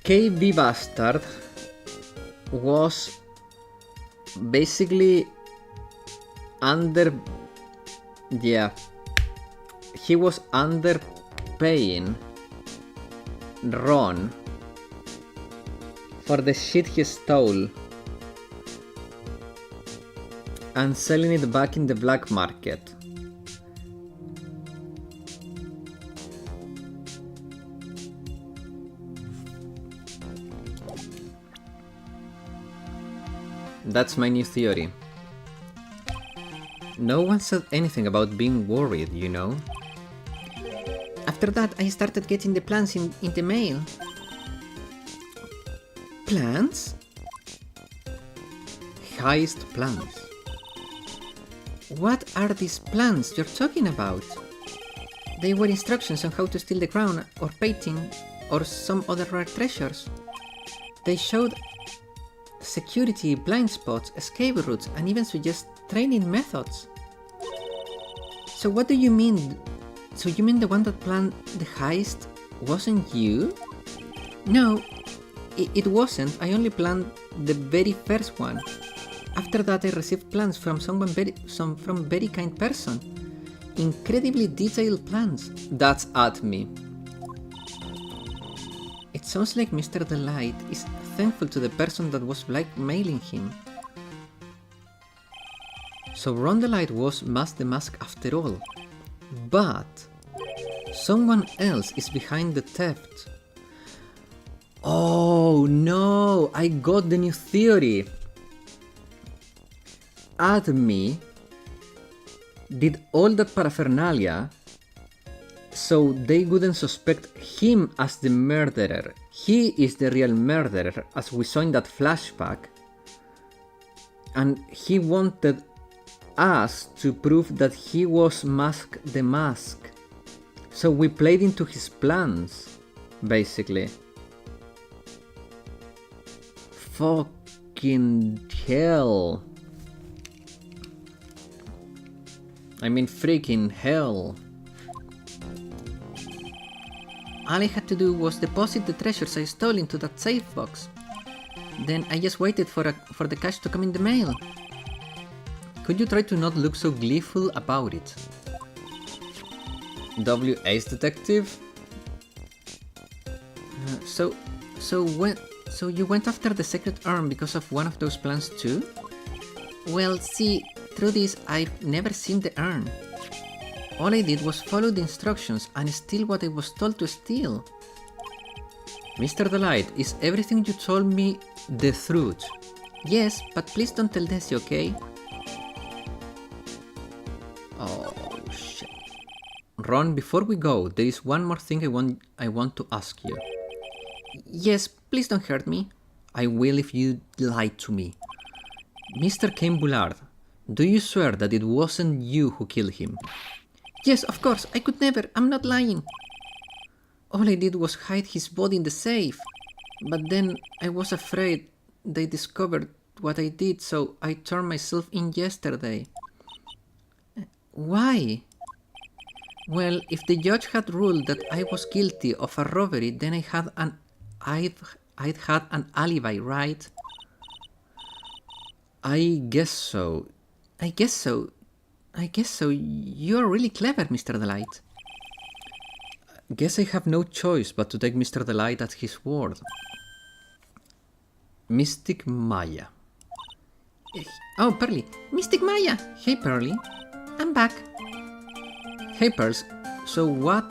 KB Bastard was basically he was underpaying Ron for the shit he stole and selling it back in the black market. That's my new theory. No one said anything about being worried, you know? After that, I started getting the plans in the mail. Plans? Heist plans. What are these plans you're talking about? They were instructions on how to steal the crown or painting or some other rare treasures. They showed security, blind spots, escape routes, and even suggest training methods. So what do you mean? So you mean the one that planned the heist wasn't you? No, it wasn't. I only planned the very first one. After that I received plans from from very kind person. Incredibly detailed plans. That's at me. It sounds like Mr. Delight is thankful to the person that was blackmailing him. So Ron Delight was Mask the Mask after all. But someone else is behind the theft. Oh no, I got the new theory. Admi did all that paraphernalia so they wouldn't suspect him as the murderer. He is the real murderer, as we saw in that flashback. And he wanted us to prove that he was Mask the Mask. So we played into his plans, basically. Fucking hell. I mean freaking hell. All I had to do was deposit the treasures I stole into that safe box. Then I just waited for the cash to come in the mail. Could you try to not look so gleeful about it? W.A.'s detective? So you went after the secret urn because of one of those plans too? Well, see, truth is, I've never seen the urn. All I did was follow the instructions and steal what I was told to steal. Mr. Delight, is everything you told me the truth? Yes, but please don't tell Desi, okay? Oh, shit. Ron, before we go, there is one more thing I want to ask you. Yes, please don't hurt me. I will if you lie to me. Mr. Cain Bullard, do you swear that it wasn't you who killed him? Yes, of course, I could never, I'm not lying. All I did was hide his body in the safe. But then I was afraid they discovered what I did, so I turned myself in yesterday. Why? Well, if the judge had ruled that I was guilty of a robbery, then I'd had an alibi, right? I guess so. You're really clever, Mr. Delight. Guess I have no choice but to take Mr. Delight at his word. Mystic Maya. Oh, Pearly. Mystic Maya! Hey, Pearly. I'm back. Hey, Pearls. So what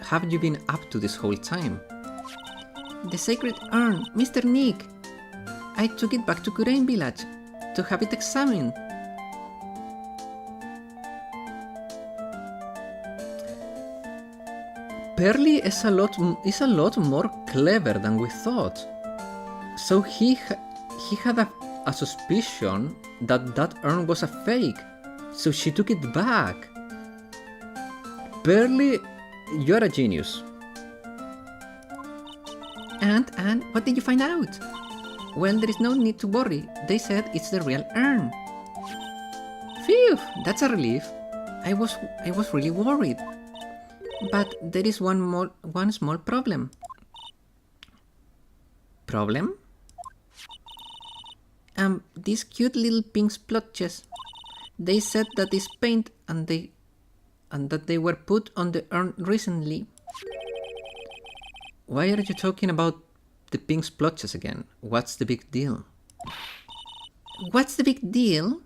have you been up to this whole time? The sacred urn, Mr. Nick. I took it back to Kurain village to have it examined. Pearly is a lot more clever than we thought. So he had a suspicion that urn was a fake, so she took it back. Pearly, you're a genius. And what did you find out? Well, there is no need to worry. They said it's the real urn. Phew, that's a relief. I was really worried. But there is one small problem. Problem? These cute little pink splotches. They said that it's paint and that they were put on the urn recently. Why are you talking about the pink splotches again? What's the big deal? What's the big deal?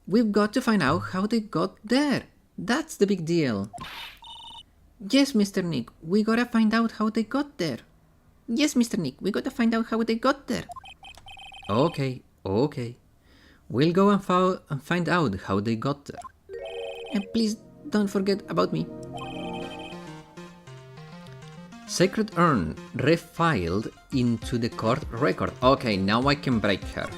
We've got to find out how they got there. That's the big deal. Yes, Mr. Nick, we gotta find out how they got there. Yes, Mr. Nick, we gotta find out how they got there. Okay. We'll go and find out how they got there. And please don't forget about me. Sacred urn refiled into the court record. Okay, now I can break her.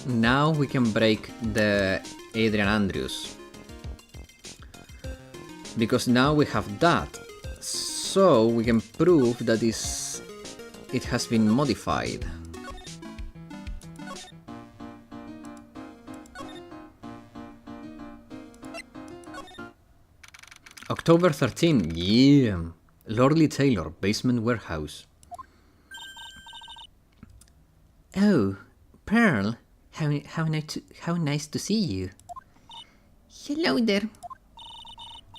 Now we can break the Adrian Andrews. Because now we have that. So we can prove that it has been modified. October 13, yeah. Lordly Taylor, basement warehouse. Oh, Pearl, how nice to see you. Hello there.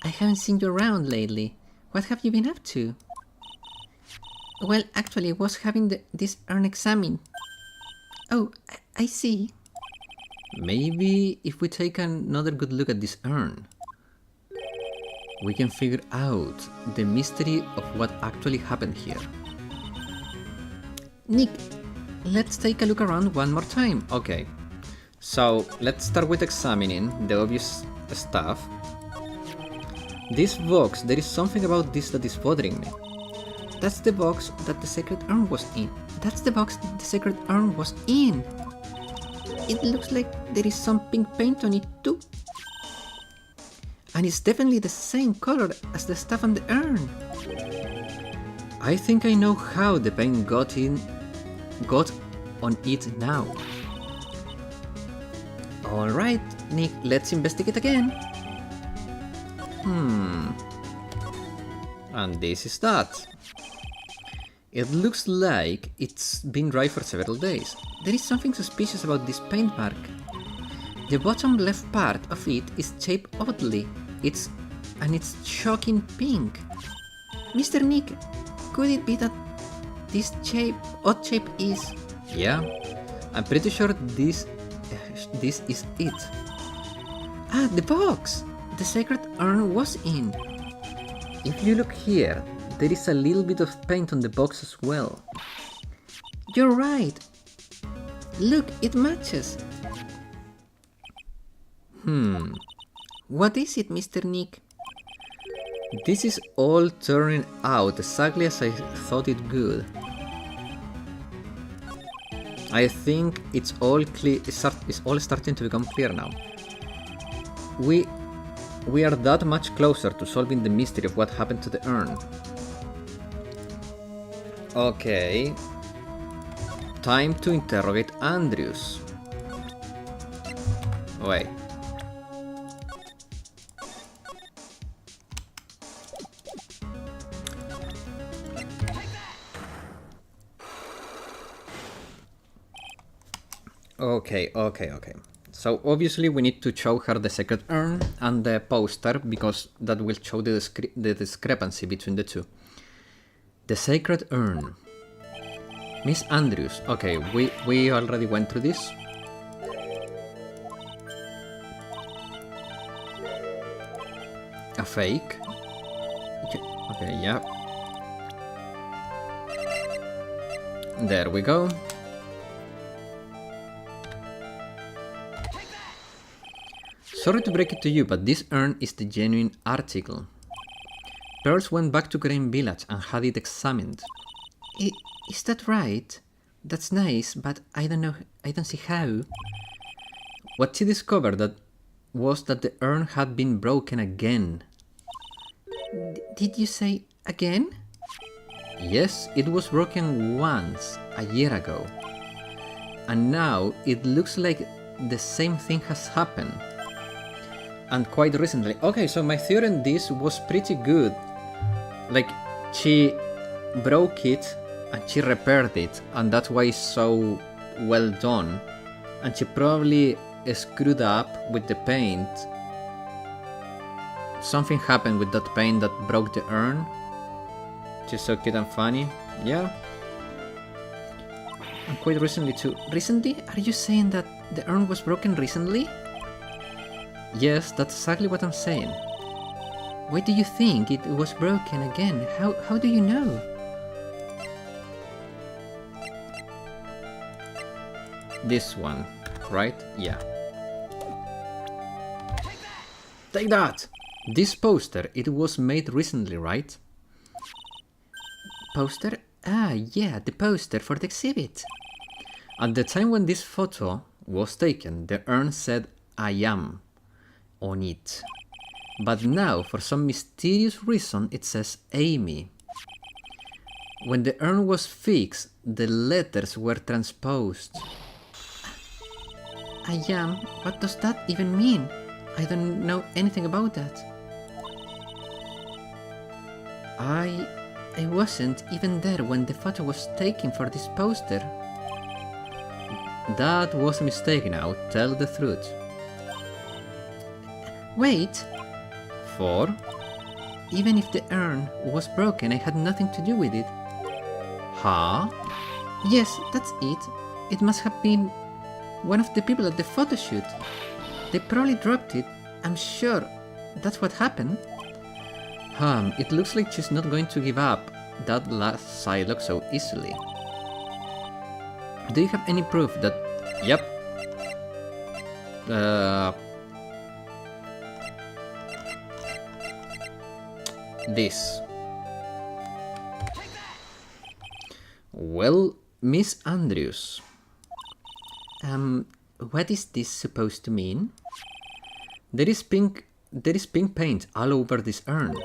I haven't seen you around lately. What have you been up to? Well, actually, I was having this urn examined. Oh, I see. Maybe if we take another good look at this urn, we can figure out the mystery of what actually happened here. Nick, let's take a look around one more time. Okay, so let's start with examining the obvious stuff. This box, there is something about this that is bothering me. That's the box that the sacred urn was in. That's the box the sacred urn was in. It looks like there is some pink paint on it too. And it's definitely the same color as the stuff on the urn. I think I know how the paint got on it now. Alright, Nick, let's investigate again. And this is that. It looks like it's been dry for several days. There is something suspicious about this paint mark. The bottom left part of it is shaped oddly. It's shocking pink. Mr. Nick, could it be that this odd shape is... Yeah, I'm pretty sure this is it. Ah, the box! The sacred urn was in. If you look here, there is a little bit of paint on the box as well. You're right. Look, it matches. What is it, Mr. Nick? This is all turning out exactly as I thought it would. I think it's all clear. It's all starting to become clear now. We are that much closer to solving the mystery of what happened to the urn. Okay. Time to interrogate Andrews. Wait. Okay. So obviously we need to show her the sacred urn and the poster because that will show the discrepancy between the two. The sacred urn. Miss Andrews. Okay, we already went through this. A fake. Okay, yeah. There we go. Sorry to break it to you, but this urn is the genuine article. Pearls went back to Green Village and had it examined. Is that right? That's nice, but I don't see how. What she discovered was that the urn had been broken again. Did you say again? Yes, it was broken once, a year ago. And now it looks like the same thing has happened. And quite recently. Okay, so my theory on this was pretty good. Like, she broke it and she repaired it, and that's why it's so well done. And she probably screwed up with the paint. Something happened with that paint that broke the urn. She's so cute and funny. Yeah. And quite recently too. Recently? Are you saying that the urn was broken recently? Yes, that's exactly what I'm saying. Why do you think it was broken again? How do you know? This one, right? Yeah. Take that! This poster, it was made recently, right? Poster? Ah, yeah, the poster for the exhibit. At the time when this photo was taken, the urn said "I am" on it. But now, for some mysterious reason, it says Amy. When the urn was fixed, the letters were transposed. I am? What does that even mean? I don't know anything about that. I wasn't even there when the photo was taken for this poster. That was a mistake now, tell the truth. Wait! For? Even if the urn was broken, I had nothing to do with it. Huh? Yes, that's it. It must have been one of the people at the photo shoot. They probably dropped it. I'm sure that's what happened. It looks like she's not going to give up that last Psylocke so easily. Do you have any proof that... Yep. This. Well, Miss Andrews. What is this supposed to mean? There is pink paint all over this urn.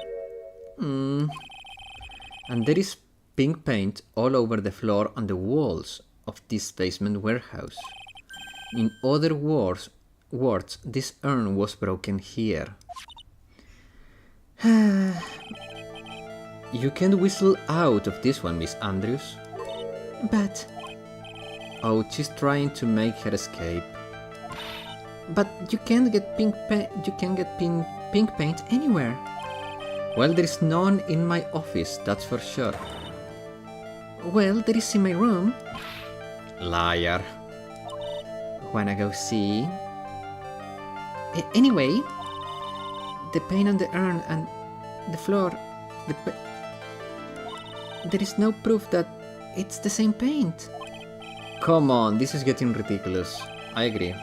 And there is pink paint all over the floor on the walls of this basement warehouse. In other words, this urn was broken here. You can't whistle out of this one, Miss Andrews. But... Oh, she's trying to make her escape. But you can't get pink paint anywhere. Well, there is none in my office, that's for sure. Well, there is in my room. Liar. Wanna go see? Anyway, the paint on the urn and the floor, there is no proof that it's the same paint. Come on, this is getting ridiculous. I agree.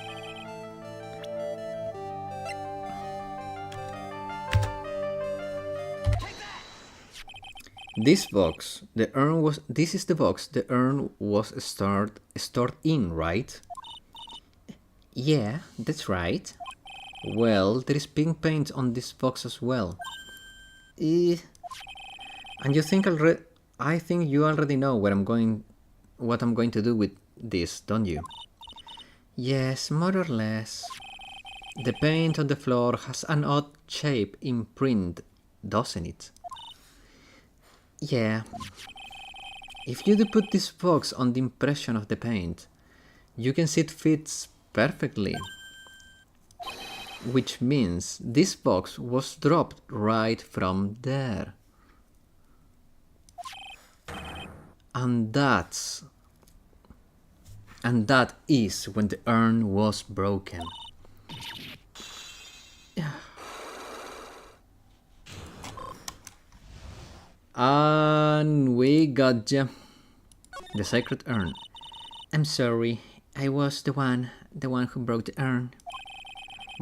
This box, the urn was. This is the box the urn was stored in, right? Yeah, that's right. Well, there is pink paint on this box as well. And you think I think you already know what I'm going to do with this, don't you? Yes, more or less. The paint on the floor has an odd shape in print, doesn't it? Yeah. If you do put this box on the impression of the paint, you can see it fits perfectly. Which means this box was dropped right from there. And that is when the urn was broken. And we got ya. The sacred urn. I'm sorry, I was the one who broke the urn.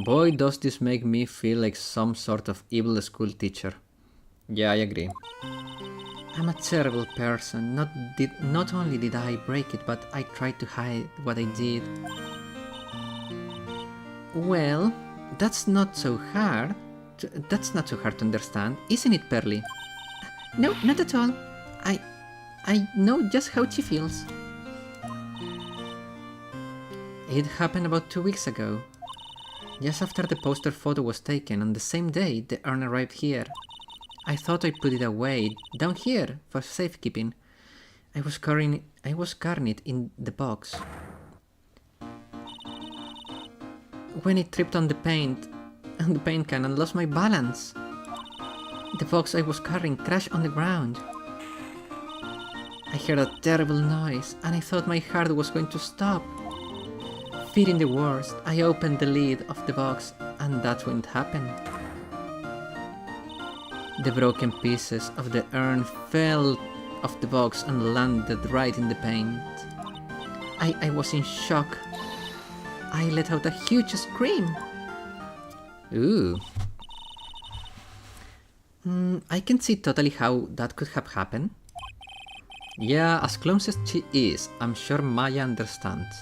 Boy, does this make me feel like some sort of evil school teacher. Yeah, I agree. I'm a terrible person. Not only did I break it, but I tried to hide what I did. Well, that's not so hard. That's not so hard to understand, isn't it, Pearly? No, not at all. I know just how she feels. It happened about 2 weeks ago. Just after the poster photo was taken, on the same day the urn arrived here. I thought I put it away down here for safekeeping. I was carrying it in the box. When it tripped on the paint can and lost my balance. The box I was carrying crashed on the ground. I heard a terrible noise and I thought my heart was going to stop. Fearing the worst, I opened the lid of the box and that's when it happened. The broken pieces of the urn fell off the box and landed right in the paint. I was in shock. I let out a huge scream. Ooh. I can see totally how that could have happened. Yeah, as close as she is, I'm sure Maya understands.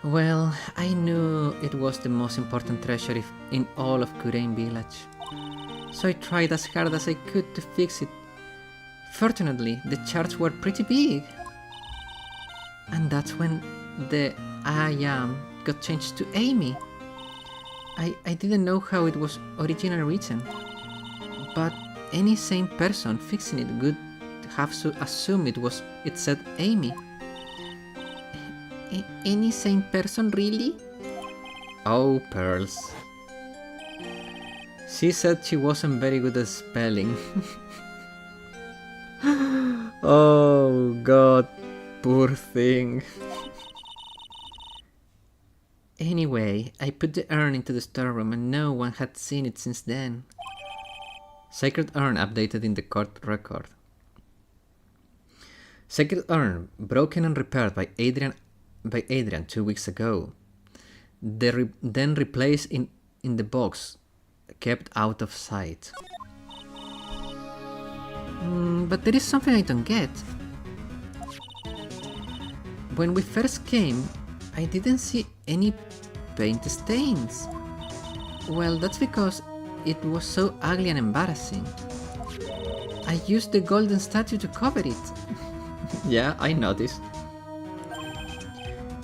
Well, I knew it was the most important treasure in all of Kurain village. So I tried as hard as I could to fix it. Fortunately, the shards were pretty big. And that's when the I am got changed to Amy. I didn't know how it was originally written, but any sane person fixing it would have assumed it said Amy. Any sane person, really? Oh, Pearls. She said she wasn't very good at spelling. Oh god, poor thing. Anyway, I put the urn into the storeroom and no one had seen it since then. Sacred urn updated in the court record. Sacred urn broken and repaired by Adrian 2 weeks ago. Then replaced in the box, kept out of sight. But there is something I don't get. When we first came, I didn't see any paint stains. Well, that's because it was so ugly and embarrassing. I used the golden statue to cover it. Yeah, I noticed.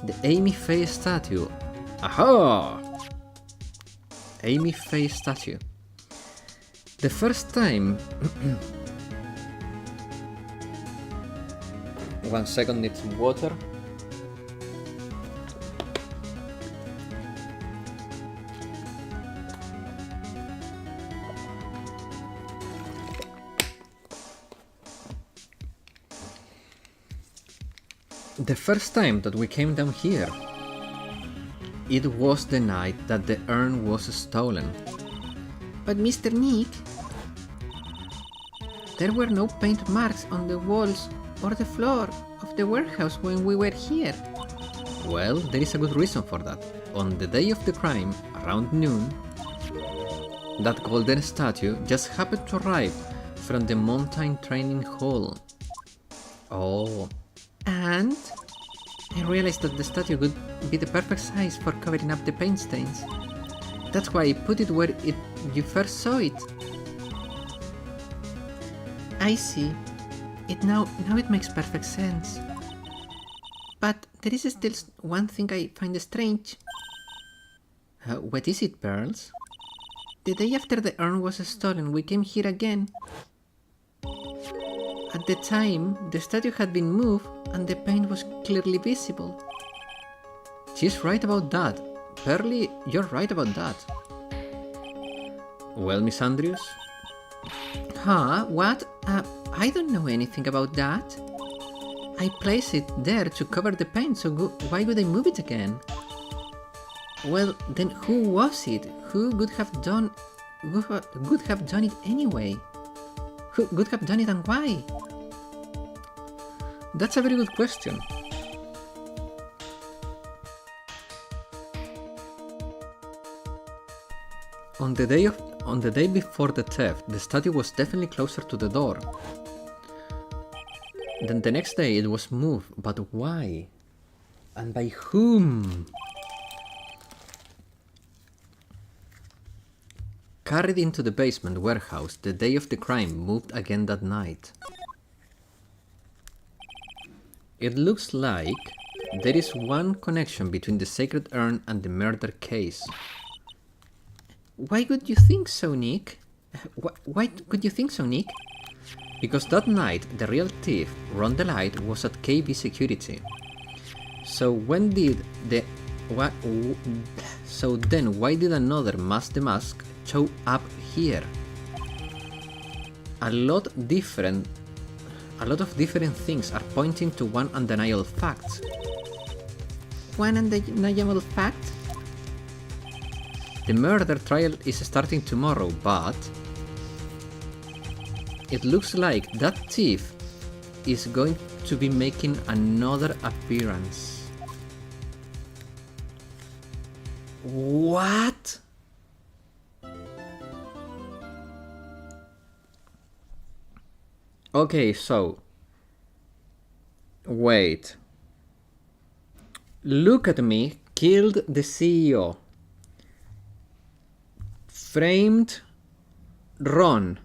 The Amy Faye statue. Aha! Amy Faye statue. The first time... 1 second, need some water. The first time that we came down here, it was the night that the urn was stolen. But Mr. Nick, there were no paint marks on the walls or the floor of the warehouse when we were here. Well, there is a good reason for that. On the day of the crime, around noon, that golden statue just happened to arrive from the mountain training hall. Oh. And I realized that the statue would be the perfect size for covering up the paint stains. That's why I put it where you first saw it. I see. Now it makes perfect sense. But there is still one thing I find strange. What is it, Pearls? The day after the urn was stolen, we came here again. At the time, the statue had been moved and the paint was clearly visible. She's right about that. Pearly, you're right about that. Well, Miss Andrews? Huh? What? I don't know anything about that. I placed it there to cover the paint, so why would I move it again? Well, then who was it? Who would have done it anyway? Who would have done it and why? That's a very good question. On the day before the theft, the statue was definitely closer to the door. Then the next day it was moved, but why? And by whom? Carried into the basement warehouse the day of the crime, moved again that night. It looks like there is one connection between the sacred urn and the murder case. Why would you think so, Nick? Why could you think so, Nick? Because that night the real thief, Ron the Light, was at KB security. So when did the So then why did another Mask the Mask show up here? A lot of different things are pointing to one undeniable fact. One undeniable fact? The murder trial is starting tomorrow, but it looks like that thief is going to be making another appearance. What? Okay, so wait. Look at me, killed the CEO. Framed Ron.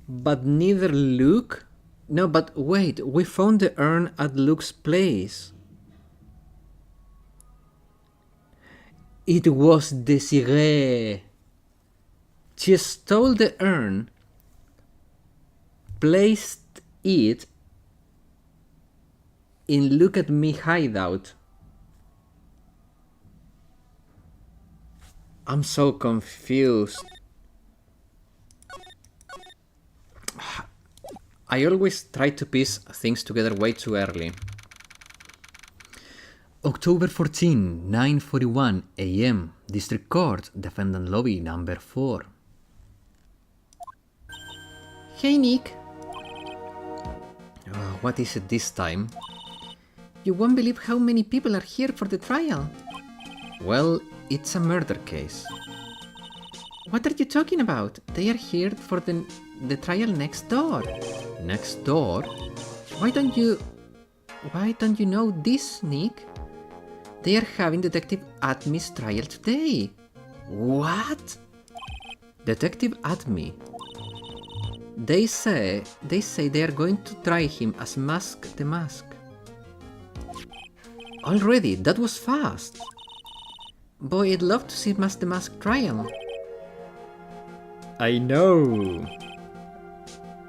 But neither Luke? No, but wait, we found the urn at Luke's place. It was Desiree. She stole the urn, placed it in Look at Me hideout. I'm so confused. I always try to piece things together way too early. October 14, 9:41 a.m. District Court, Defendant Lobby number 4. Hey, Nick. What is it this time? You won't believe how many people are here for the trial. Well, it's a murder case. What are you talking about? They are here for the trial next door. Next door? Why don't you know this, Nick? They are having Detective Atmy's trial today. What? Detective Atmy. They say they are going to try him as Mask the Mask. Already, that was fast. Boy, I'd love to see Mask the Mask trial. I know.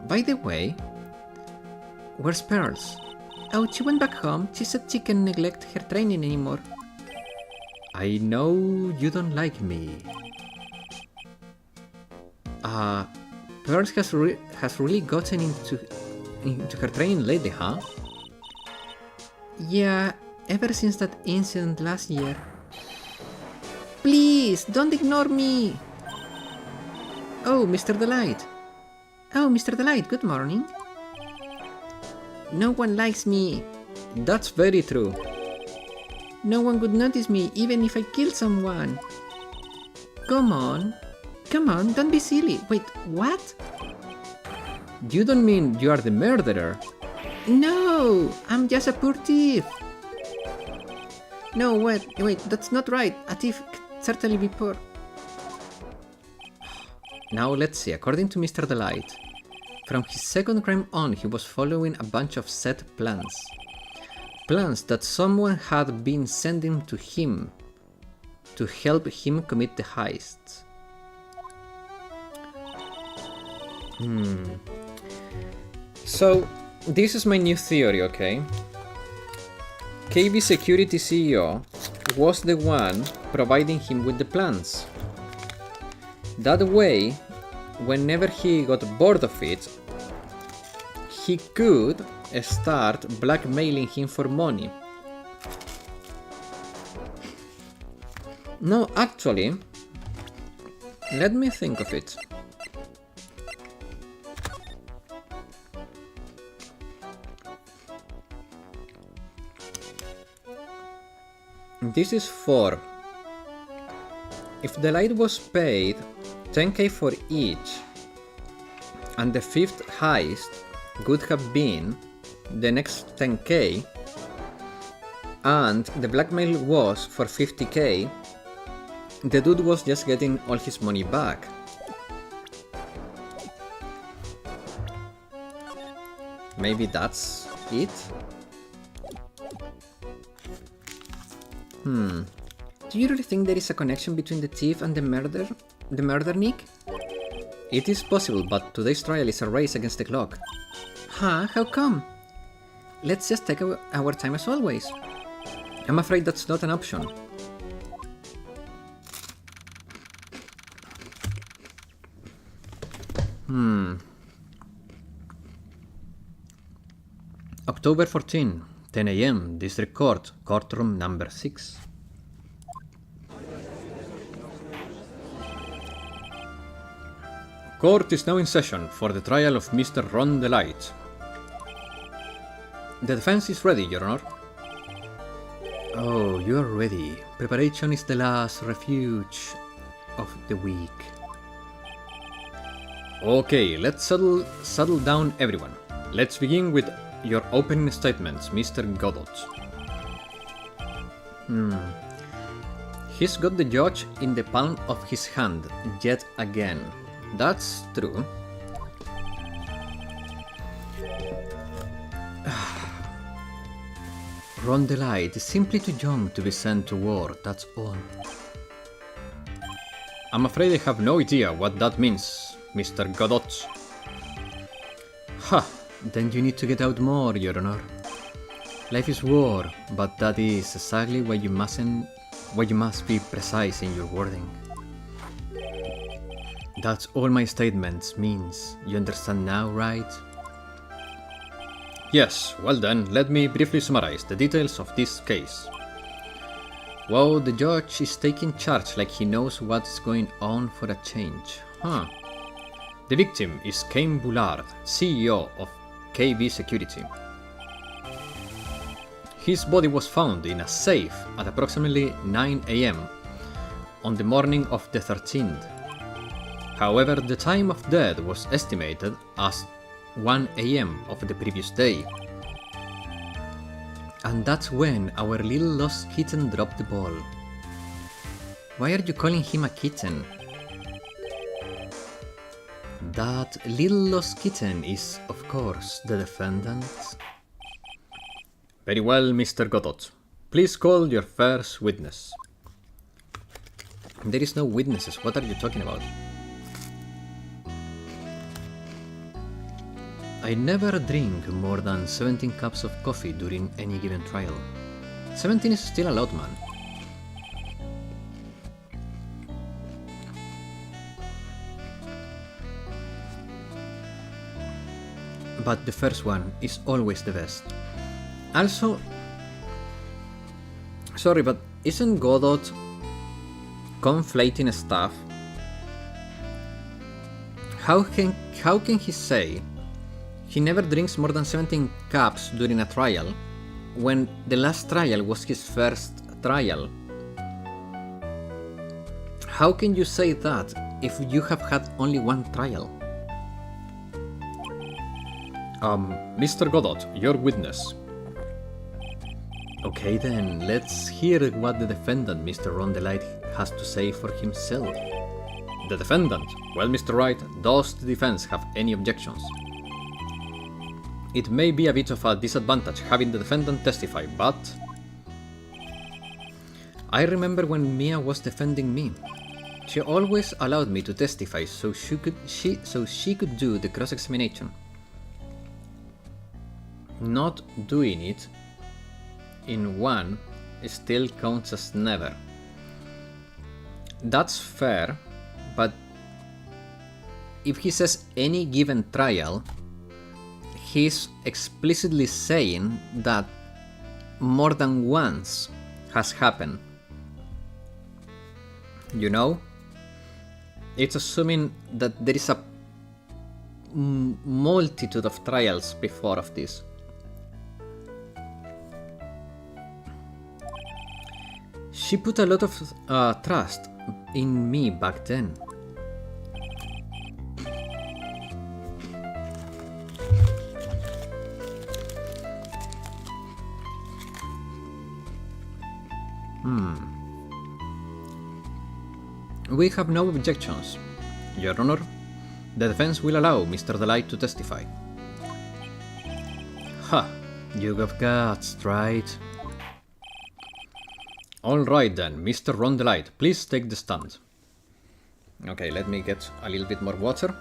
By the way, where's Pearls? Oh, she went back home. She said she can't neglect her training anymore. I know you don't like me. Pearls has really gotten into her training lately, huh? Yeah, ever since that incident last year. Please, don't ignore me! Oh, Mr. Delight. Oh, Mr. Delight, good morning. No one likes me. That's very true. No one would notice me even if I killed someone. Come on, don't be silly. Wait, what? You don't mean you are the murderer? No, I'm just a poor thief. No, wait, that's not right. A thief could certainly be poor. Now let's see, according to Mr. Delight, from his second crime on, he was following a bunch of set plans. Plans that someone had been sending to him to help him commit the heists. So, this is my new theory, okay? KB Security CEO was the one providing him with the plans. That way, whenever he got bored of it, he could start blackmailing him for money. No, actually, let me think of it. This is 4. If the light was paid 10k for each, and the 5th heist would have been the next 10k, and the blackmail was for 50k, the dude was just getting all his money back. Maybe that's it? Do you really think there is a connection between the thief and the murder, Nick? It is possible, but today's trial is a race against the clock. Huh? How come? Let's just take our time as always. I'm afraid that's not an option. October 14, 10 a.m. District Court, courtroom number 6. Court is now in session for the trial of Mr. Ron Delight. The defense is ready, Your Honor. Oh, you are ready. Preparation is the last refuge of the weak. Okay, let's settle down, everyone. Let's begin with your opening statements, Mr. Godot. He's got the judge in the palm of his hand, yet again. That's true. Ron Delight is simply too young to be sent to war, that's all. I'm afraid I have no idea what that means, Mr. Godot. Ha! Then you need to get out more, Your Honor. Life is war, but that is exactly why you must be precise in your wording. That's all my statements means. You understand now, right? Yes, well then, let me briefly summarize the details of this case. Wow, the judge is taking charge like he knows what's going on for a change. Huh. The victim is Cain Bullard, CEO of KB Security. His body was found in a safe at approximately 9 AM on the morning of the 13th. However, the time of death was estimated as 1 AM of the previous day. And that's when our little lost kitten dropped the ball. Why are you calling him a kitten? That little lost kitten is, of course, the defendant. Very well, Mr. Godot. Please call your first witness. There is no witnesses. What are you talking about? I never drink more than 17 cups of coffee during any given trial. 17 is still a lot, man. But the first one is always the best. Also, sorry, but isn't Godot conflating stuff? How can he say he never drinks more than 17 cups during a trial when the last trial was his first trial? How can you say that if you have had only one trial? Mr. Godot, your witness. Okay then, let's hear what the defendant, Mr. Rondelite, has to say for himself. The defendant. Well, Mr. Wright, does the defense have any objections? It may be a bit of a disadvantage having the defendant testify, but... I remember when Mia was defending me. She always allowed me to testify so she could do the cross-examination. Not doing it in one still counts as never. That's fair, but if he says any given trial, he's explicitly saying that more than once has happened. You know? It's assuming that there is a multitude of trials before of this. She put a lot of trust in me back then. We have no objections, Your Honor. The defense will allow Mr. Delight to testify. Ha! You have guts, right? Alright then, Mr. Rondelite, please take the stand. Okay, let me get a little bit more water.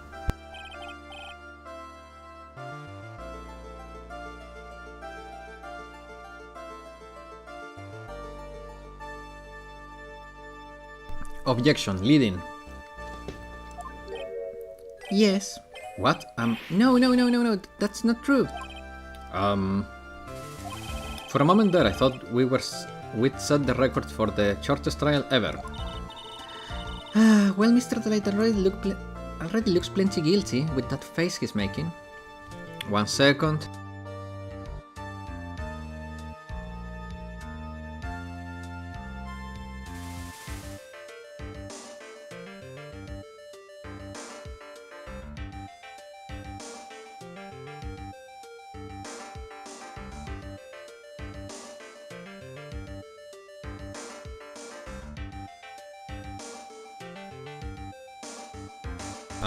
Objection, leading. Yes. What? No, that's not true. For a moment there I thought we'd set the record for the shortest trial ever. Well, Mr. Delight already looks plenty guilty with that face he's making. 1 second.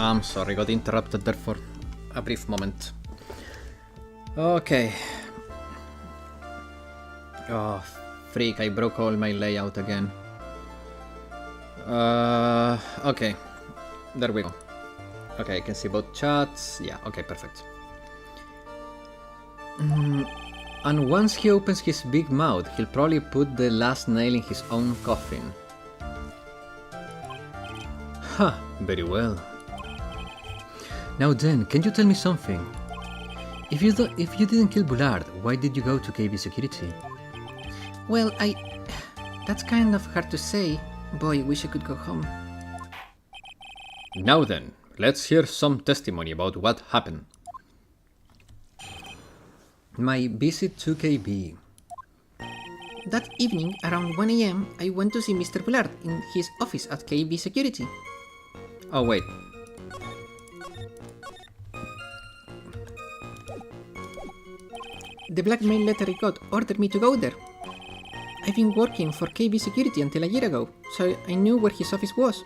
I'm sorry, got interrupted there for a brief moment. Okay. Oh, freak, I broke all my layout again. Okay. There we go. Okay, I can see both chats. Yeah, okay, perfect. And once he opens his big mouth, he'll probably put the last nail in his own coffin. Huh, very well. Now then, can you tell me something? If you didn't kill Bullard, why did you go to KB security? Well, that's kind of hard to say. Boy, wish I could go home. Now then, let's hear some testimony about what happened. My visit to KB. That evening, around 1 AM, I went to see Mr. Bullard in his office at KB Security. Oh wait. The blackmail letter I got ordered me to go there. I've been working for KB Security until a year ago, so I knew where his office was.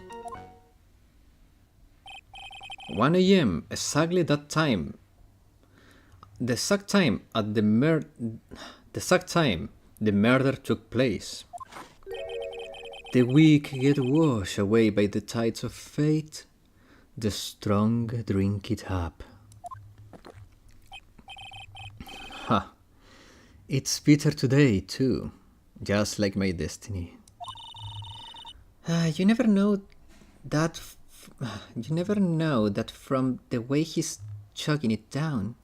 1 AM, exactly that time. The exact time the murder took place. The weak get washed away by the tides of fate. The strong drink it up. Ha! It's bitter today too, just like my destiny. You never know that from the way he's chugging it down.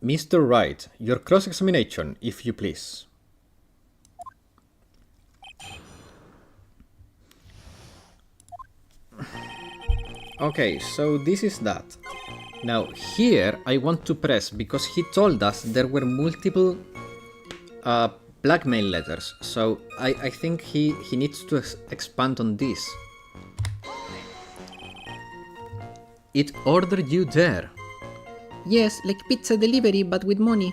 Mr. Wright, your cross-examination, if you please. Okay, so this is that. Now here I want to press because he told us there were multiple blackmail letters, so I think he needs to expand on this. It ordered you there. Yes, like pizza delivery but with money.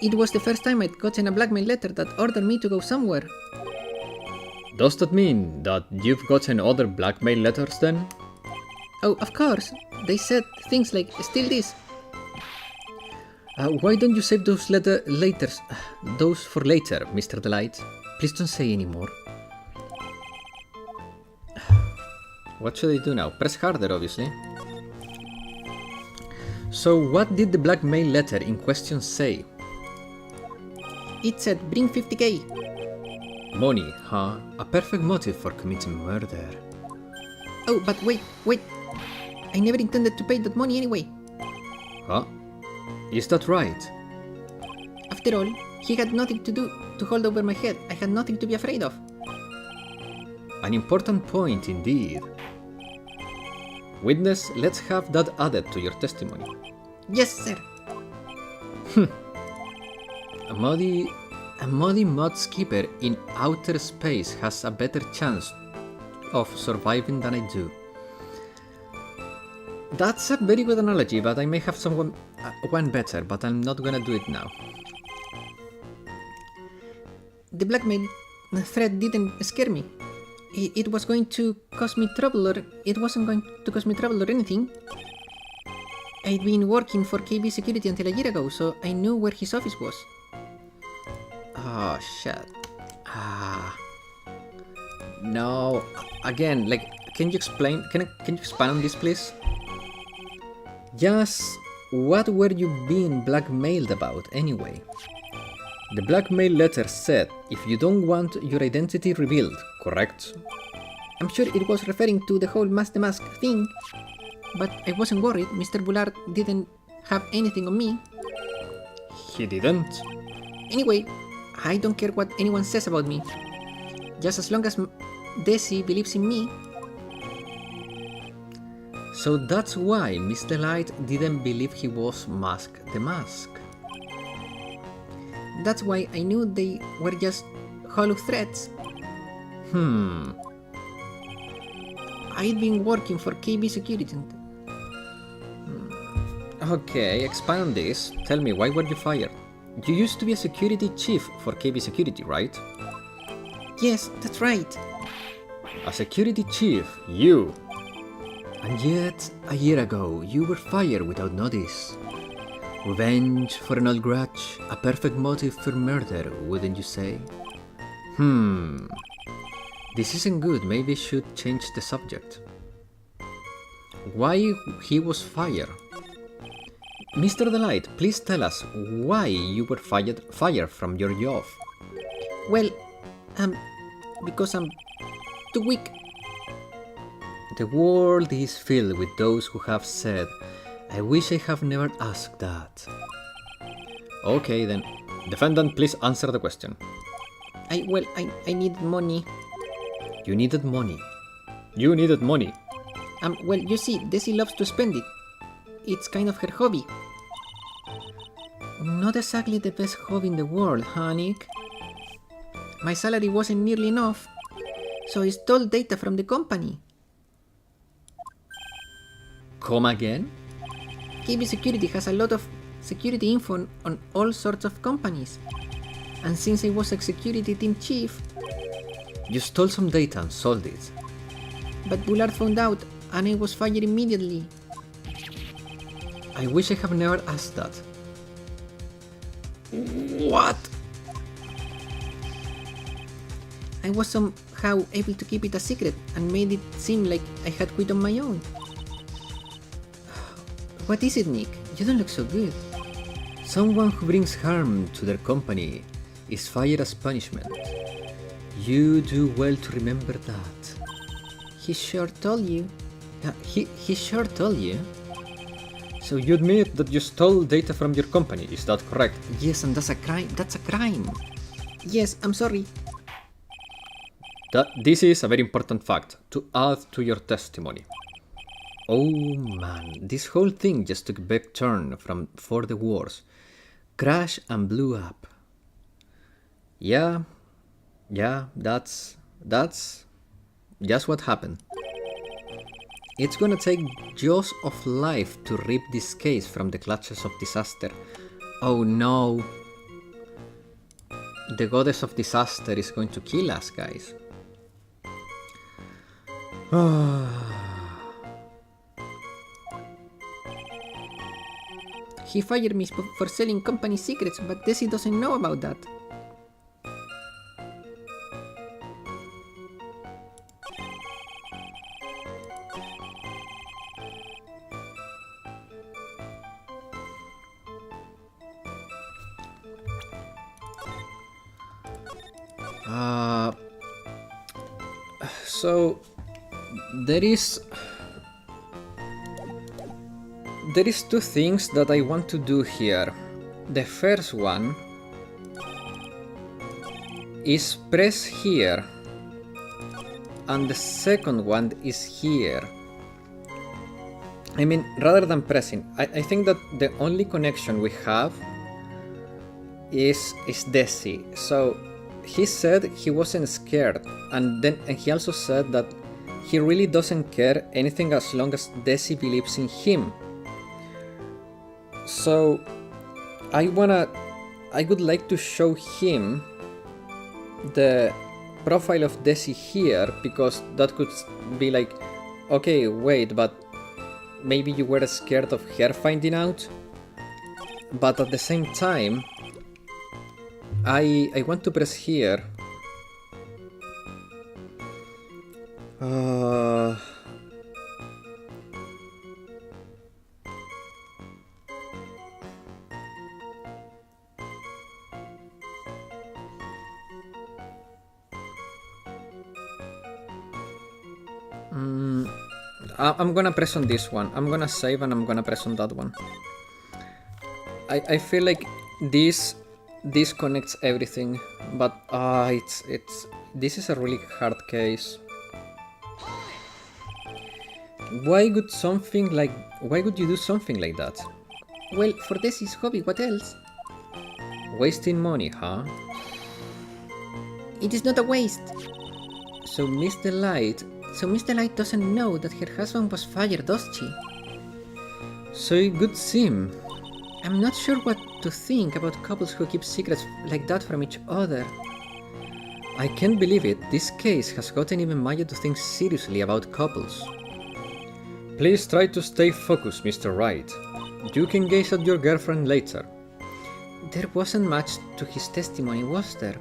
It was the first time I'd gotten a blackmail letter that ordered me to go somewhere. Does that mean that you've gotten other blackmail letters then? Oh, of course. They said things like, steal this. Why don't you save those those for later, Mr. Delight? Please don't say any more. What should I do now? Press harder, obviously. So what did the blackmail letter in question say? It said, bring 50k. Money, huh? A perfect motive for committing murder. Oh, but wait. I never intended to pay that money anyway. Huh? Is that right? After all, he had nothing to do to hold over my head. I had nothing to be afraid of. An important point indeed. Witness, let's have that added to your testimony. Yes, sir. A muddy mud skipper in outer space has a better chance of surviving than I do. That's a very good analogy, but I may have one better, but I'm not gonna do it now. The blackmail threat didn't scare me. It was going to cause me trouble, or it wasn't going to cause me trouble or anything. I'd been working for KB Security until a year ago, so I knew where his office was. Oh shit. No. Again, like, can you explain? Can you expand on this, please? Just what were you being blackmailed about anyway? The blackmail letter said if you don't want your identity revealed, correct? I'm sure it was referring to the whole mask the mask thing, but I wasn't worried. Mr. Bullard didn't have anything on me. He didn't? Anyway, I don't care what anyone says about me. Just as long as Desi believes in me. So that's why Mr. Light didn't believe he was Mask the Mask. That's why I knew they were just hollow threats. I'd been working for KB Security. Okay, expand on this. Tell me, why were you fired? You used to be a security chief for KB Security, right? Yes, that's right. A security chief, you! And yet, a year ago, you were fired without notice. Revenge for an old grudge, a perfect motive for murder, wouldn't you say? This isn't good, maybe I should change the subject. Why he was fired? Mr. Delight, please tell us why you were fired from your job. Well, because I'm too weak. The world is filled with those who have said, I wish I have never asked that. Okay then. Defendant, please answer the question. I needed money. You needed money. You needed money. Well, you see, Desi loves to spend it. It's kind of her hobby. Not exactly the best hobby in the world, huh, Nick? My salary wasn't nearly enough, so I stole data from the company. Come again? KB Security has a lot of security info on all sorts of companies. And since I was a security team chief... You stole some data and sold it. But Bullard found out, and I was fired immediately. I wish I have never asked that. What? I was somehow able to keep it a secret and made it seem like I had quit on my own. What is it, Nick? You don't look so good. Someone who brings harm to their company is fired as punishment. You do well to remember that. He sure told you. He sure told you? So you admit that you stole data from your company, is that correct? Yes, and that's a crime. That's a crime. Yes, I'm sorry. This is a very important fact to add to your testimony. Oh man, this whole thing just took a big turn for the worse. Crashed and blew up. Yeah, that's just what happened. It's gonna take jaws of life to rip this case from the clutches of disaster. Oh no. The goddess of disaster is going to kill us, guys. He fired me for selling company secrets, but Desi doesn't know about that. So there is two things that I want to do here. The first one is press here, and the second one is here. I mean, rather than pressing, I think that the only connection we have is Desi. So he said he wasn't scared, and he also said that he really doesn't care anything as long as Desi believes in him. So I would like to show him the profile of Desi here, because that could be like, okay, wait, but maybe you were scared of her finding out. But at the same time, I want to press here. I'm gonna press on this one. I'm gonna save and I'm gonna press on that one. I feel like this disconnects everything, but this is a really hard case. Why would you do something like that? Well, for Desi's hobby, what else? Wasting money, huh? It is not a waste. So Mr. Light doesn't know that her husband was fired, does she? So it would seem. I'm not sure what to think about couples who keep secrets like that from each other. I can't believe it. This case has gotten even Maya to think seriously about couples. Please try to stay focused, Mr. Wright. You can gaze at your girlfriend later. There wasn't much to his testimony, was there?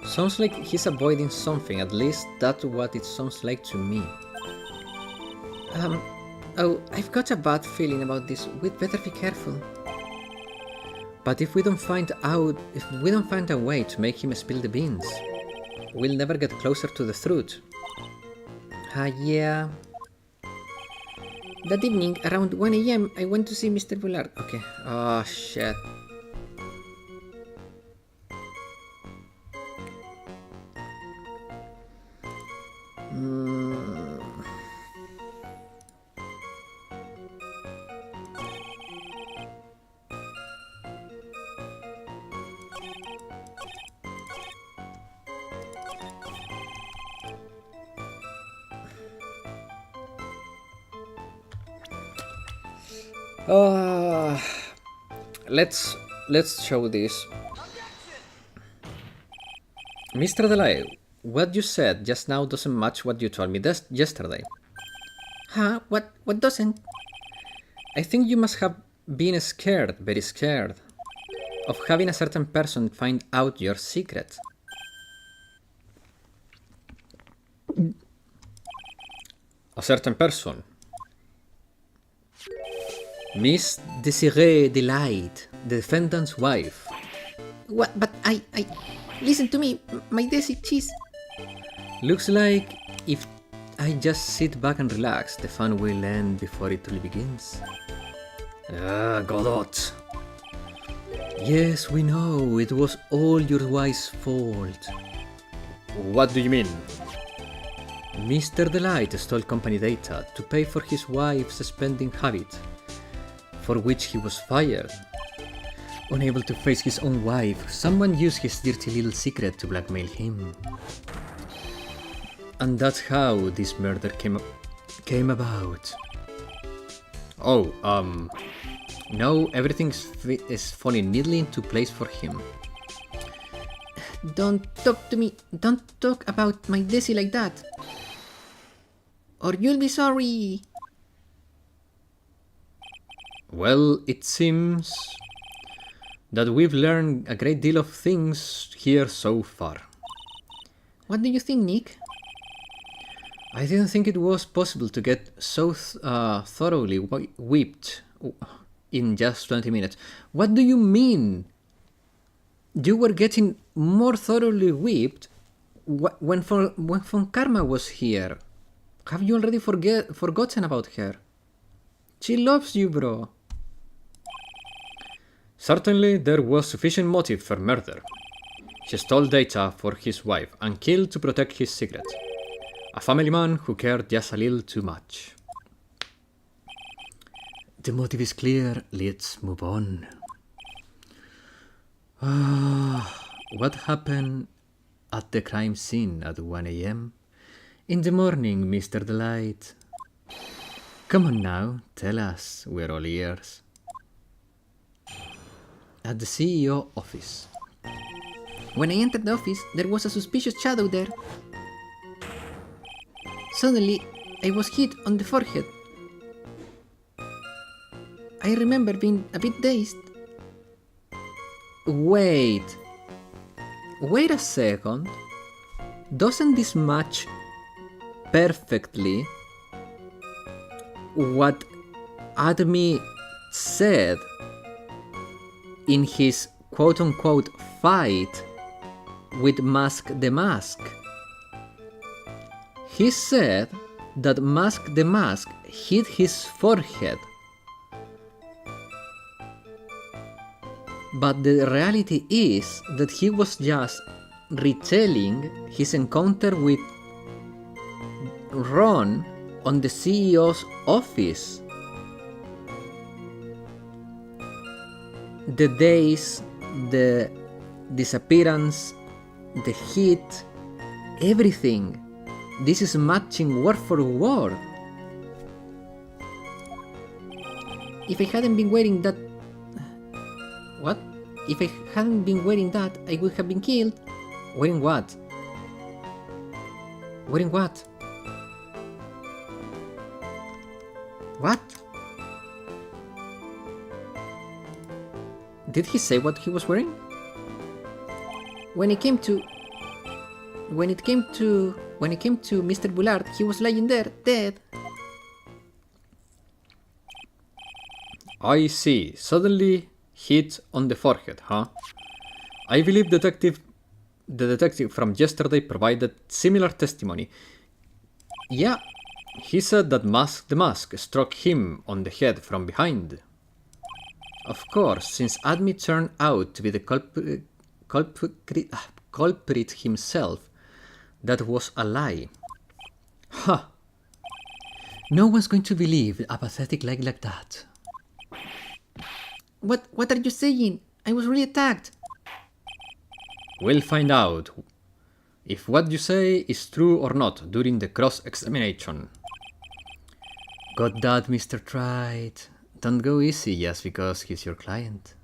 Sounds like he's avoiding something, at least that's what it sounds like to me. Oh, I've got a bad feeling about this. We'd better be careful. But if we don't find a way to make him spill the beans, we'll never get closer to the truth. Yeah. That evening, around 1 a.m., I went to see Mr. Bullard. Okay. Oh, shit. Let's show this. Mr. Delay, what you said just now doesn't match what you told me yesterday. Huh? What doesn't? I think you must have been scared, very scared, of having a certain person find out your secret. A certain person. Miss Desiree Delight, the defendant's wife. What? But I... Listen to me, my Desi, cheese. Looks like if I just sit back and relax, the fun will end before it really begins. Ah, Godot. Yes, we know, it was all your wife's fault. What do you mean? Mr. Delight stole company data to pay for his wife's spending habit, for which he was fired. Unable to face his own wife, someone used his dirty little secret to blackmail him. And that's how this murder came about. Oh, no, everything is falling neatly into place for him. Don't talk to me. Don't talk about my Desi like that. Or you'll be sorry. Well, it seems that we've learned a great deal of things here so far. What do you think, Nick? I didn't think it was possible to get so thoroughly whipped in just 20 minutes. What do you mean? You were getting more thoroughly whipped when Von Karma was here. Have you already forgotten about her? She loves you, bro. Certainly, there was sufficient motive for murder. He stole data for his wife and killed to protect his secret. A family man who cared just a little too much. The motive is clear, let's move on. What happened at the crime scene at 1 a.m.? In the morning, Mr. Delight. Come on now, tell us, we're all ears. At the CEO office. When I entered the office, there was a suspicious shadow there. Suddenly, I was hit on the forehead. I remember being a bit dazed. Wait a second. Doesn't this match perfectly what Admi said in his quote-unquote fight with Mask the Mask? He said that Mask the Mask hit his forehead. But the reality is that he was just retelling his encounter with Ron on the CEO's office. The days, the disappearance, the hit, everything. This is matching word for word. If I hadn't been wearing that... What? If I hadn't been wearing that, I would have been killed. Wearing what? Wearing what? What? Did he say what he was wearing? When it came to Mr. Bullard, he was lying there, dead. I see. Suddenly hit on the forehead, huh? I believe the detective from yesterday provided similar testimony. Yeah, He said that the mask struck him on the head from behind. Of course, since Admi turned out to be the culprit himself, that was a lie. Ha! No one's going to believe a pathetic lie like that. What are you saying? I was really attacked. We'll find out if what you say is true or not during the cross-examination. Got that, Mr. Wright? Don't go easy just because he's your client.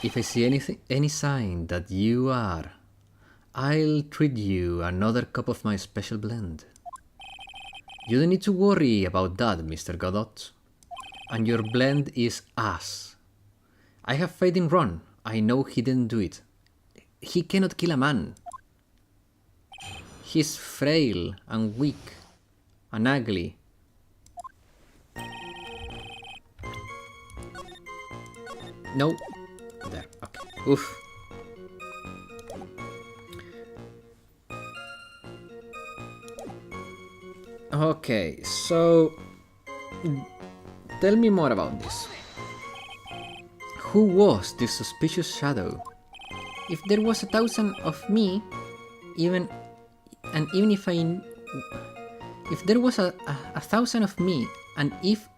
If I see any sign that you are, I'll treat you another cup of my special blend. You don't need to worry about that, Mr. Godot. And your blend is ass. I have faith in Ron. I know he didn't do it. He cannot kill a man. He's frail and weak and ugly. No. There. Okay. Oof. Okay, so tell me more about this. Who was this suspicious shadow? If there was 1,000 of me, even if there was a 1,000 of me, and if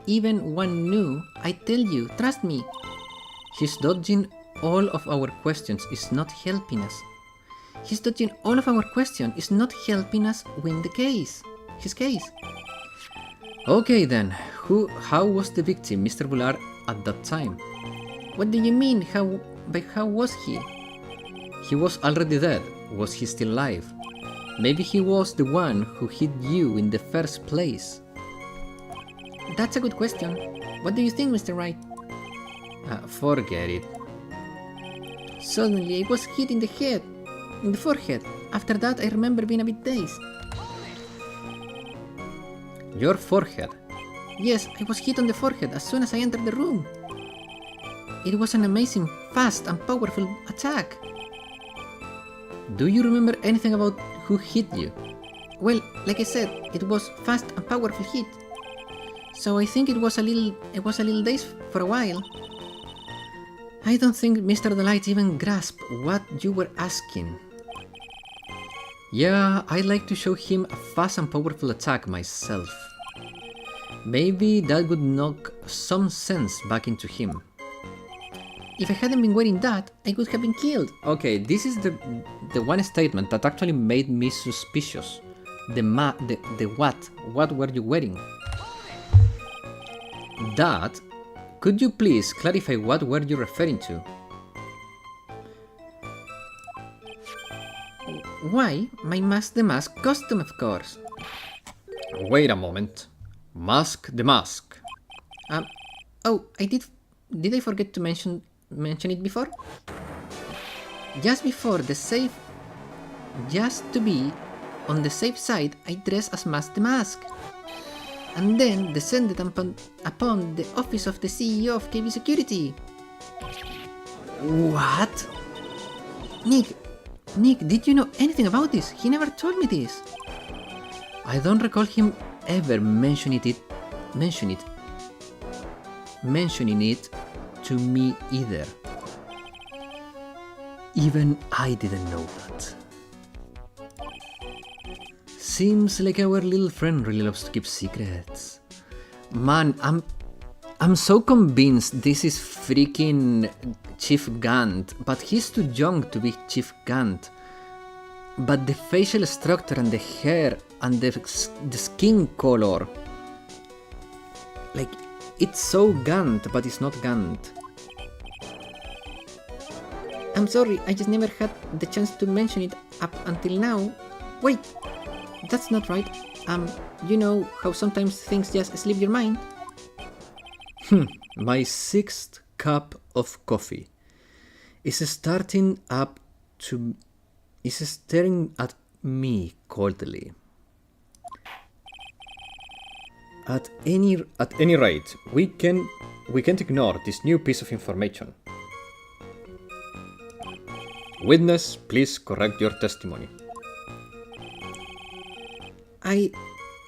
even one knew, I tell you, trust me. He's dodging all of our questions is not helping us. He's dodging all of our questions is not helping us win the case. His case. Okay then, how was the victim, Mr. Bullard, at that time? What do you mean? How was he? He was already dead. Was he still alive? Maybe he was the one who hit you in the first place. That's a good question. What do you think, Mr. Wright? Forget it. Suddenly I was hit in the head, in the forehead. After that I remember being a bit dazed. Your forehead? Yes, I was hit on the forehead as soon as I entered the room. It was an amazing, fast and powerful attack. Do you remember anything about who hit you? Well, like I said, it was fast and powerful hit. So I think it was a little dazed for a while. I don't think Mr. Delight even grasped what you were asking. Yeah, I'd like to show him a fast and powerful attack myself. Maybe that would knock some sense back into him. If I hadn't been wearing that, I would have been killed. Okay, this is the one statement that actually made me suspicious. The what? What were you wearing? That? Could you please clarify what were you referring to? Why? My Mask the Mask costume, of course. Wait a moment. Mask the Mask. Oh, did I forget to mention it before? Just to be on the safe side, I dressed as Mask the Mask. And then descended upon the office of the CEO of KB Security. What? Nick, did you know anything about this? He never told me this. I don't recall him ever mentioning it to me either. Even I didn't know that. Seems like our little friend really loves to keep secrets. Man, I'm so convinced this is freaking Chief Gant, but he's too young to be Chief Gant. But the facial structure and the hair and the skin color, like, it's so Gant, but it's not Gant. I'm sorry, I just never had the chance to mention it up until now. Wait, that's not right. You know how sometimes things just slip your mind? My 6th cup of coffee is staring at me coldly. At any rate, we can't ignore this new piece of information. Witness, please correct your testimony.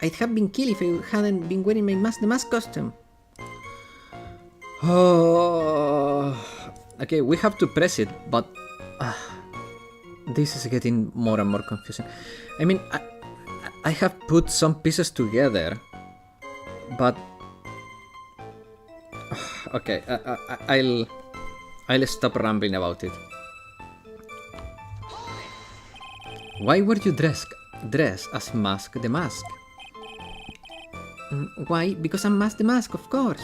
I'd have been killed if I hadn't been wearing my the mask costume. Oh, okay, we have to press it, but this is getting more and more confusing. I mean, I have put some pieces together, but okay, I'll stop rambling about it. Why were you dressed as Mask the Mask? Why? Because I'm Mask the Mask, of course.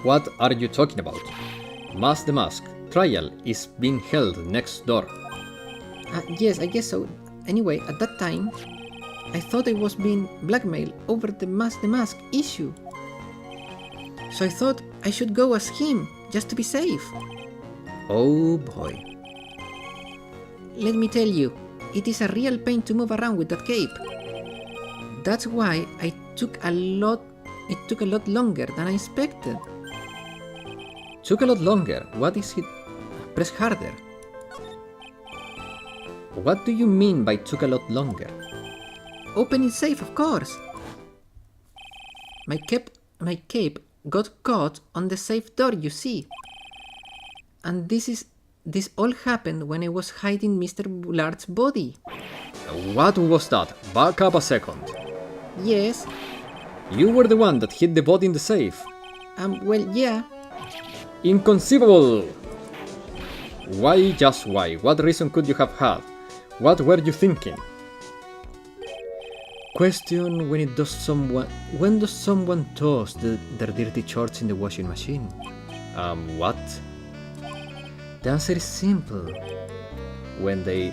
What are you talking about? Mask the Mask trial is being held next door. Yes, I guess so. Anyway, at that time, I thought I was being blackmailed over the Mask issue. So I thought I should go as him, just to be safe. Oh boy. Let me tell you, it is a real pain to move around with that cape. That's why it took a lot longer than I expected. Took a lot longer? What is it? Press harder. What do you mean by took a lot longer? Open it safe, of course. My cape got caught on the safe door, you see. And this all happened when I was hiding Mr. Bullard's body. What was that? Back up a second. Yes. You were the one that hid the body in the safe. Well, yeah. Inconceivable! Why, just why? What reason could you have had? What were you thinking? Question: when does someone toss their dirty shorts in the washing machine? What? The answer is simple. When they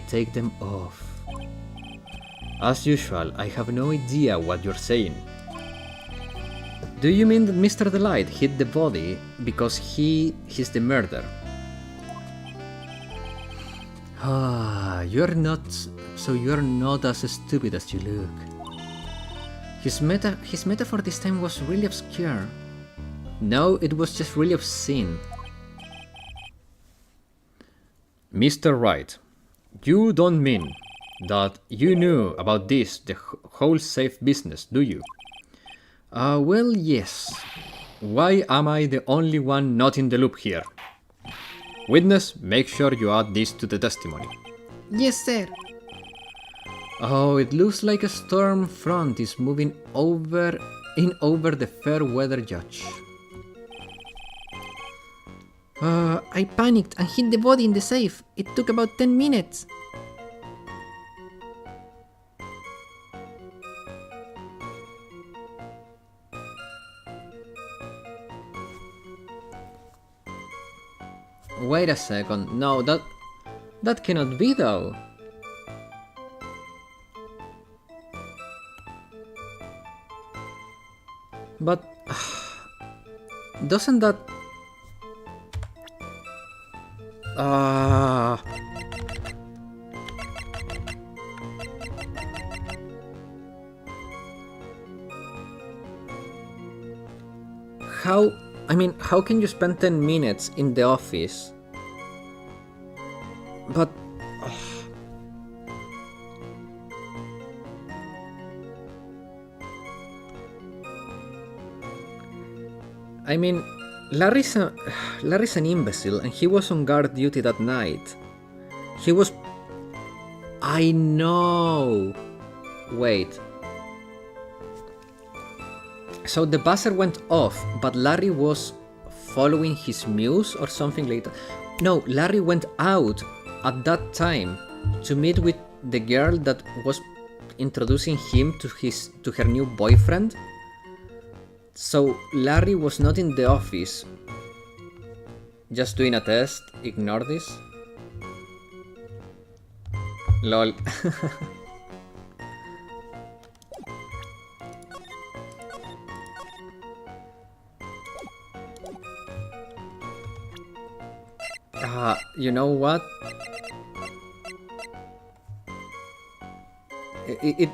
take them off. As usual, I have no idea what you're saying. Do you mean that Mr. Delight hid the body because he's the murderer? You're not as stupid as you look. His metaphor this time was really obscure. No, it was just really obscene. Mr. Wright, you don't mean that you knew about the whole safe business, do you? Well, yes. Why am I the only one not in the loop here? Witness, make sure you add this to the testimony. Yes, sir. Oh, it looks like a storm front is moving over the fair weather judge. I panicked and hid the body in the safe. It took about 10 minutes. Wait a second. No, that cannot be though. But doesn't that how can you spend 10 minutes in the office? But I mean, Larry's an imbecile, and he was on guard duty that night. He was... I know... Wait. So the buzzer went off, but Larry was following his muse or something like that. No, Larry went out at that time to meet with the girl that was introducing him to her new boyfriend. So Larry was not in the office. Just doing a test. Ignore this. Lol. You know what? It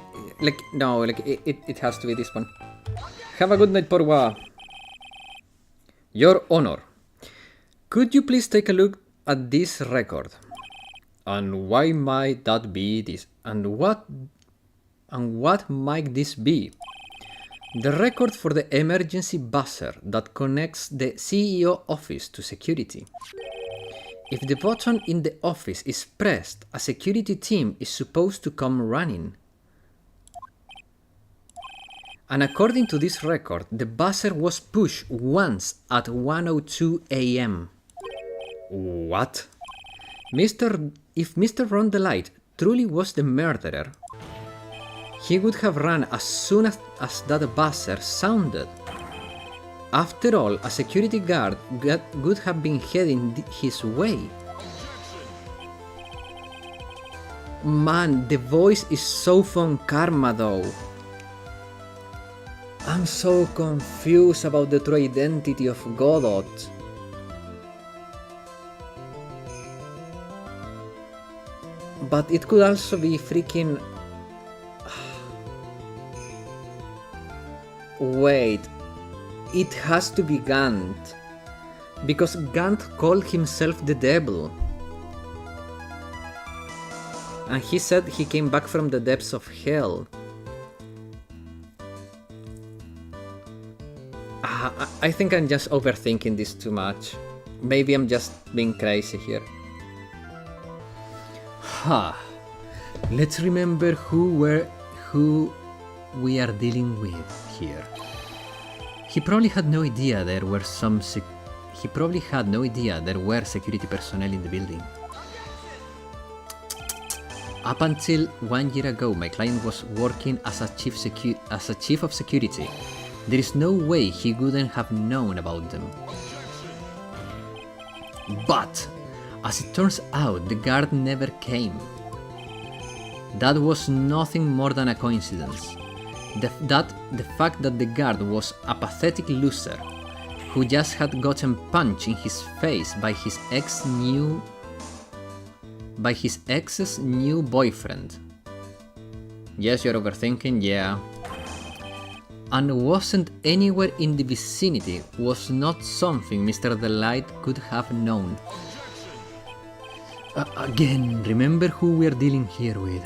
has to be this one. Have a good night, Porwa. Your Honor, could you please take a look at this record? And why might that be this? And what And what might this be? The record for the emergency buzzer that connects the CEO office to security. If the button in the office is pressed, a security team is supposed to come running. And according to this record, the buzzer was pushed once at 1:02 a.m. What? If Mr. Rondelite truly was the murderer, he would have run as soon as that buzzer sounded. After all, a security guard would have been heading his way. Man, the voice is so von Karma though. I'm so confused about the true identity of Godot. But it could also be freaking... Wait, it has to be Gant. Because Gant called himself the devil. And he said he came back from the depths of hell. I think I'm just overthinking this too much. Maybe I'm just being crazy here. Let's remember who we are dealing with here. He probably had no idea there were security personnel in the building. Up until 1 year ago, my client was working as a chief of security. There is no way he wouldn't have known about them. But, as it turns out, the guard never came. That was nothing more than a coincidence. The fact that the guard was a pathetic loser who just had gotten punched in his face by his ex's new boyfriend. Yes, you're overthinking, yeah. And wasn't anywhere in the vicinity was not something Mr. Delight could have known. Again, remember who we're dealing here with.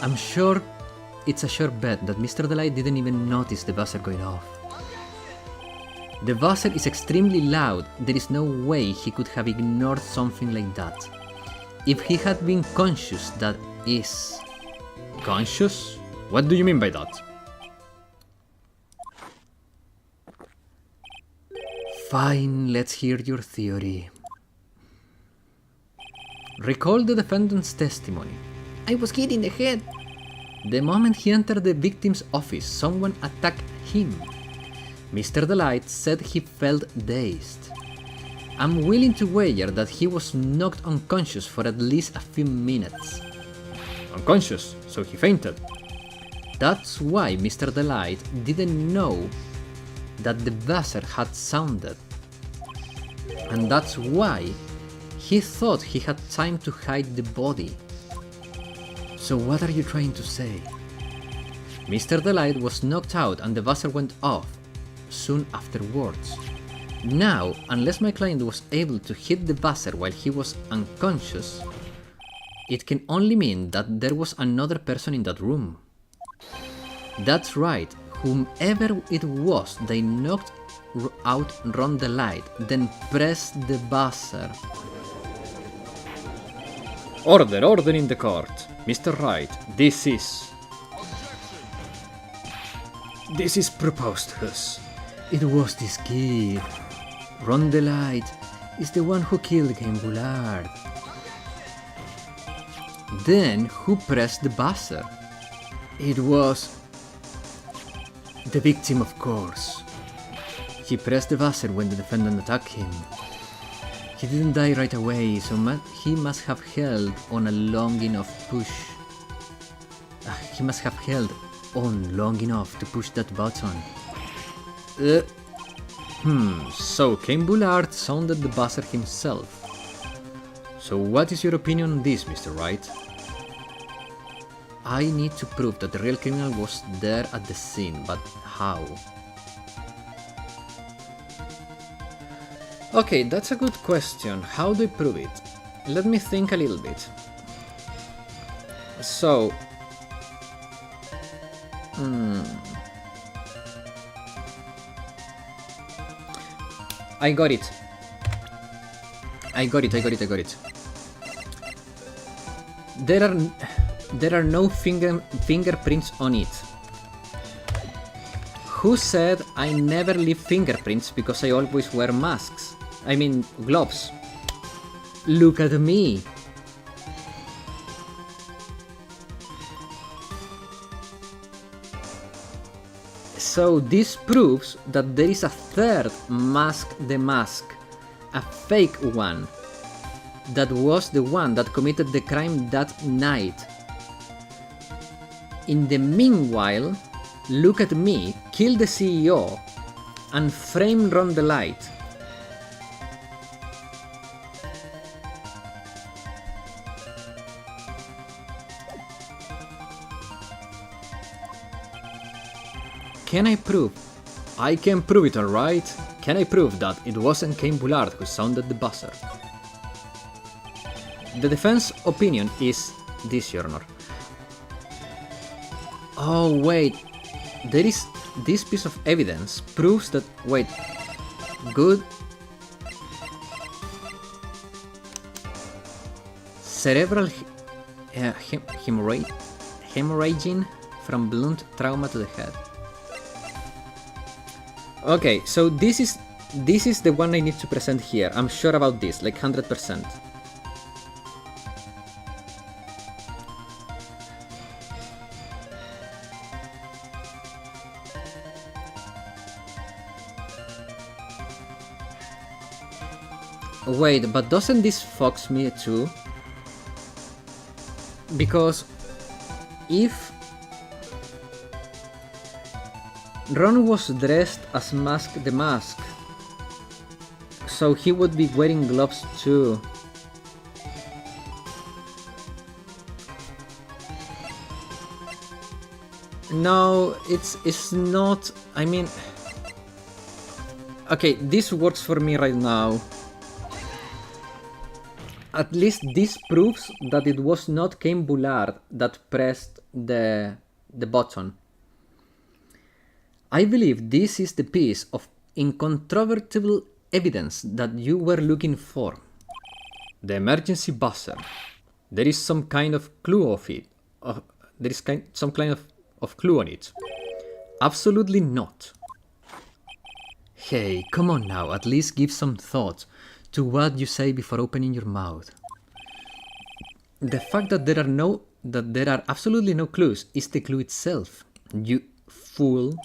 I'm sure it's a sure bet that Mr. Delight didn't even notice the buzzer going off. The buzzer is extremely loud, there is no way he could have ignored something like that. If he had been conscious, that is... Conscious? What do you mean by that? Fine, let's hear your theory. Recall the defendant's testimony. I was hit in the head. The moment he entered the victim's office, someone attacked him. Mr. Delight said he felt dazed. I'm willing to wager that he was knocked unconscious for at least a few minutes. Unconscious? So he fainted? That's why Mr. Delight didn't know that the buzzer had sounded. And that's why he thought he had time to hide the body. So what are you trying to say? Mr. Delight was knocked out and the buzzer went off soon afterwards. Now, unless my client was able to hit the buzzer while he was unconscious, it can only mean that there was another person in that room. That's right, whomever it was, they knocked out Ron the Light, then pressed the buzzer. Order in the court. Mr. Wright, this is preposterous. It was this kid. Ron the Light is the one who killed Game Bullard. Then, who pressed the buzzer? It was the victim, of course. He pressed the buzzer when the defendant attacked him. He didn't die right away, so he must have held on a long enough push. He must have held on long enough to push that button. So Cain Bullard sounded the buzzer himself. So what is your opinion on this, Mr. Wright? I need to prove that the real criminal was there at the scene, but how? Okay, that's a good question. How do I prove it? Let me think a little bit. So, I got it. I got it. There are no fingerprints on it. Who said I never leave fingerprints because I always wear masks? I mean, gloves. Look at me. So this proves that there is a third Mask the Mask, a fake one, that was the one that committed the crime that night. In the meanwhile, look at me kill the CEO and frame Ron the Light. Can I prove? I can prove it, alright? Can I prove that it wasn't Cain Bullard who sounded the buzzer? The defense opinion is this, Your Honor. Oh wait, there is this piece of evidence proves that, wait, good cerebral hemorrhaging from blunt trauma to the head. Okay, so this is the one I need to present here. I'm sure about this, like 100%. Wait, but doesn't this fox me too? Because if Ron was dressed as Mask the Mask, so he would be wearing gloves too. No, it's not, I mean... Okay, this works for me right now. At least this proves that it was not Cain Bullard that pressed the button. I believe this is the piece of incontrovertible evidence that you were looking for. The emergency buzzer. There is some kind of clue of it. There is some kind of clue on it. Absolutely not. Hey, come on now, at least give some thought to what you say before opening your mouth. The fact that there are absolutely no clues is the clue itself. You fool.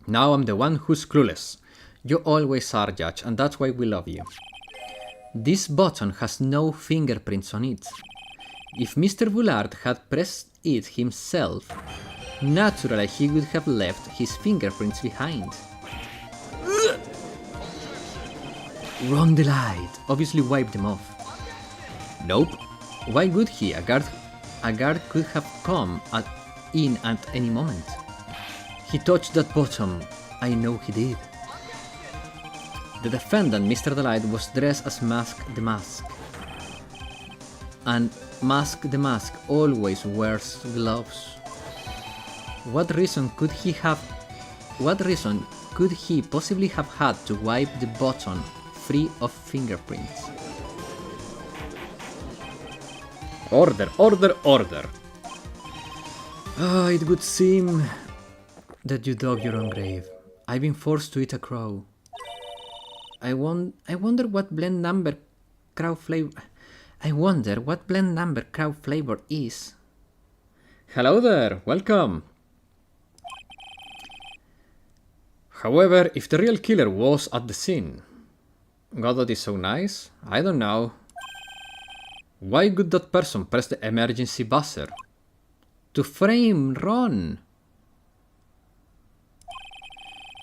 Now I'm the one who's clueless. You always are, Judge, and that's why we love you. This button has no fingerprints on it. If Mr. Bullard had pressed it himself, naturally he would have left his fingerprints behind. Ron the Light obviously wiped them off. Nope. Why would he? A guard could have come in at any moment. He touched that button. I know he did. The defendant, Mr. the Light, was dressed as Mask the Mask. And Mask the Mask always wears gloves. What reason could he possibly have had to wipe the button free of fingerprints? Order, order, order! It would seem that you dug your own grave. I've been forced to eat a crow. I wonder what blend number crow flavor... I wonder what blend number crow flavor is. Hello there, welcome! However, if the real killer was at the scene... God, that is so nice? I don't know. Why would that person press the emergency buzzer? To frame Ron!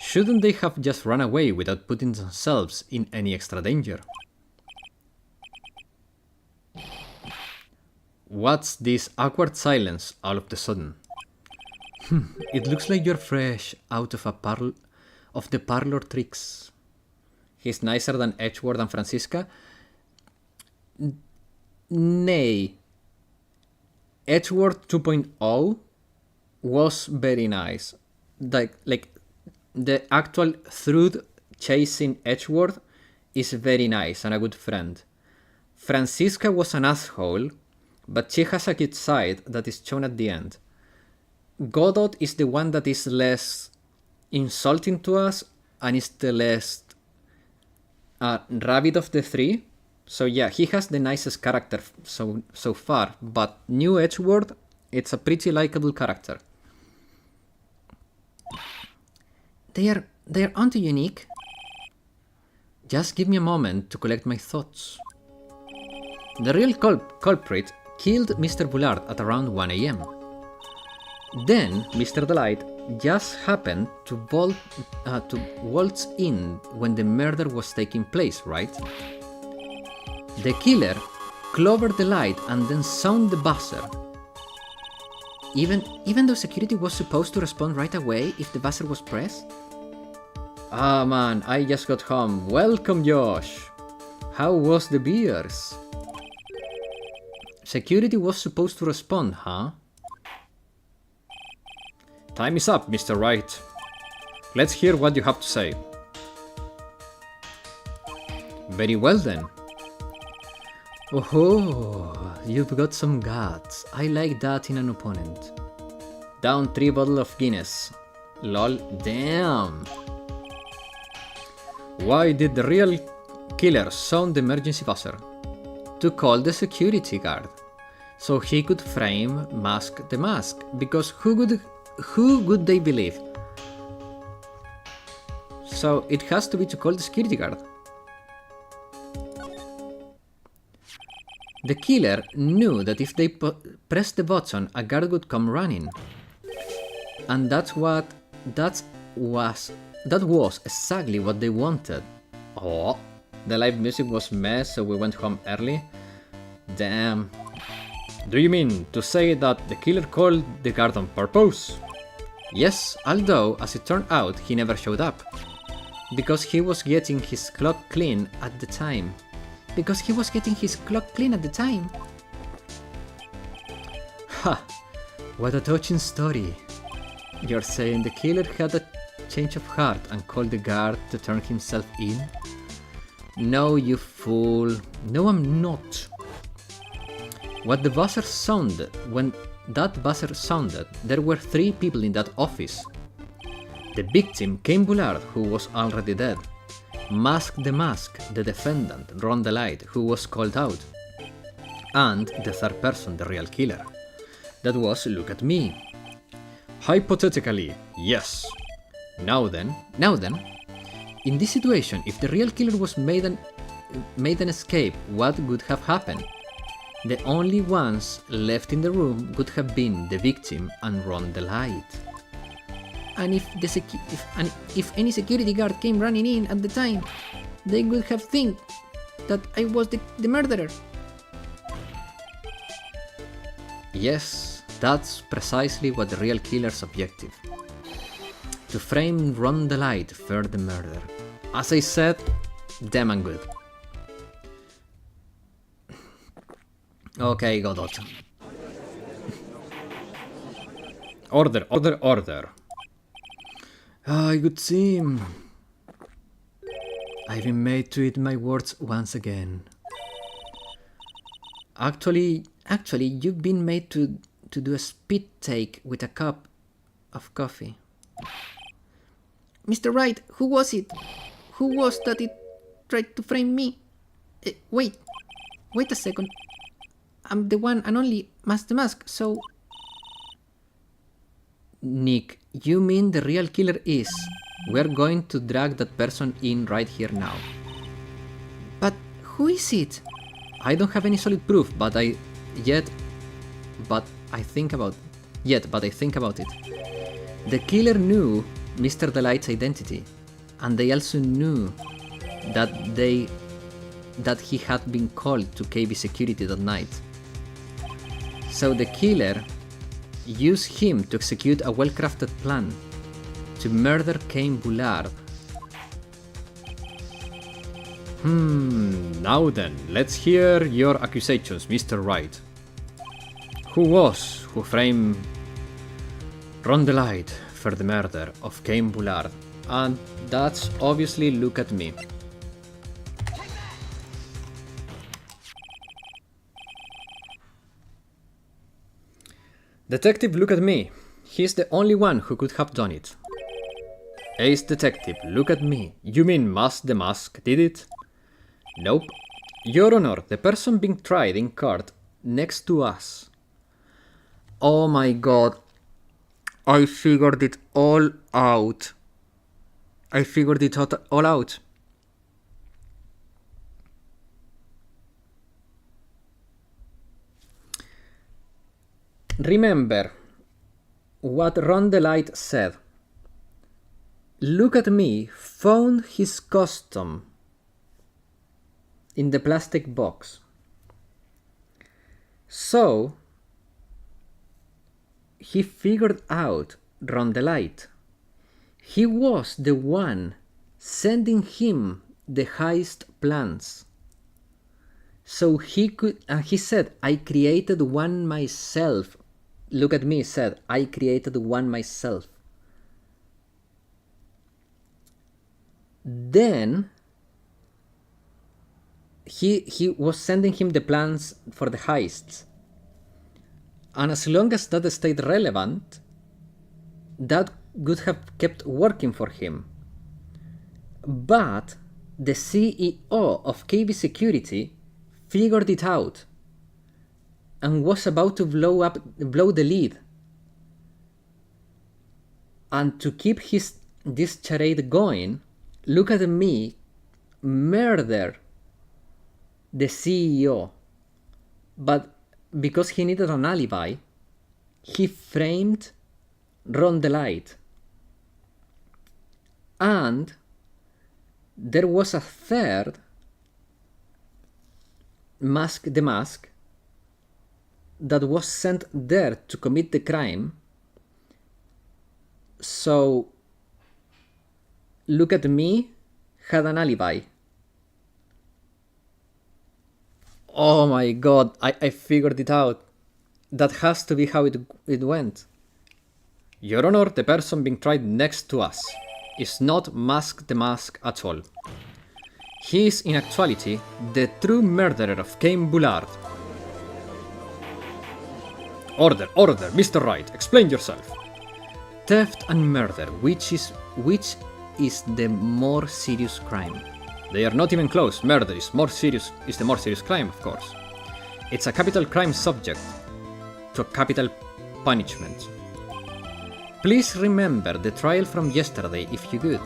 Shouldn't they have just run away without putting themselves in any extra danger? What's this awkward silence all of a sudden? It looks like you're fresh out of the parlor tricks. He's nicer than Edgeworth and Francisca? Nay. Edgeworth 2.0 was very nice. Like the actual truth chasing Edgeworth is very nice and a good friend. Francisca was an asshole, but she has a good side that is shown at the end. Godot is the one that is less insulting to us and is the less rabid of the three. So yeah, he has the nicest character so far, but New Edgeworth, it's a pretty likable character. They aren't unique. Just give me a moment to collect my thoughts. The real culprit killed Mr. Bullard at around 1 AM. Then Mr. Delight just happened to waltz in when the murder was taking place, right? The killer clobbered the light and then sounded the buzzer. Even though security was supposed to respond right away if the buzzer was pressed? Ah man, I just got home. Welcome, Josh. How was the beers? Security was supposed to respond, huh? Time is up, Mr. Wright. Let's hear what you have to say. Very well then. Oh, you've got some guts. I like that in an opponent. Down 3 bottles of Guinness. Lol, damn. Why did the real killer sound the emergency buzzer? To call the security guard, so he could frame Mask the Mask, because who would they believe? So it has to be to call the security guard. The killer knew that if they pressed the button, a guard would come running. And that was exactly what they wanted. Oh, the live music was mess, so we went home early. Damn. Do you mean to say that the killer called the guard on purpose? Yes, although, as it turned out, he never showed up. Because he was getting his clock clean at the time. Ha! What a touching story. You're saying the killer had a change of heart and called the guard to turn himself in? No, you fool. No, I'm not. When that buzzer sounded, there were 3 people in that office. The victim, Cain Bullard, who was already dead. Mask the Mask, the defendant, Ron the Light, who was called out. And the third person, the real killer. That was, look at me. Hypothetically, yes. Now then, in this situation, if the real killer was made an escape, what would have happened? The only ones left in the room would have been the victim and Ron the Light. And if any security guard came running in at the time, they would have think that I was the murderer. Yes, that's precisely what the real killer's objective. To frame Ron the Light for the murder. As I said, damn and good. Okay, Godot. Order. Good team. I've been made to eat my words once again. Actually, you've been made to do a spit take with a cup of coffee. Mr. Wright, who was it? Who was that it tried to frame me? Wait a second. I'm the one and only Mask the Mask, so... Nick, you mean the real killer is? We're going to drag that person in right here now. But who is it? I don't have any solid proof, but I think about it. The killer knew Mr. Delight's identity, and they also knew that he had been called to KB security that night. So the killer used him to execute a well-crafted plan to murder Cain Bullard. Now then, let's hear your accusations, Mr. Wright. Who framed Run the light for the murder of Cain Bullard. And that's obviously Look at Me. Detective, look at me. He's the only one who could have done it. Ace Detective, look at me. You mean Mask the Mask did it? Nope. Your Honor, the person being tried in court next to us. Oh my god. I figured it all out. All out. Remember what Ron the Light said. Look at me found his costume in the plastic box. So he figured out Ron the Light. He was the one sending him the heist plans. So he could, and he said, I created one myself. Look at me, said, I created one myself. Then he was sending him the plans for the heists. And as long as that stayed relevant, that would have kept working for him. But the CEO of KB Security figured it out and was about to blow the lead. And to keep this charade going, Look at me murder the CEO. But because he needed an alibi, he framed Ron the Light. And there was a third Mask the Mask that was sent there to commit the crime. So Look at me had an alibi. Oh my god, I figured it out. That has to be how it went. Your Honor, the person being tried next to us is not Mask the Mask at all. He is in actuality the true murderer of Cain Bullard. Order, Mr. Wright, explain yourself. Theft and murder, which is the more serious crime? They are not even close. Murder is the more serious crime, of course. It's a capital crime subject to a capital punishment. Please remember the trial from yesterday if you could.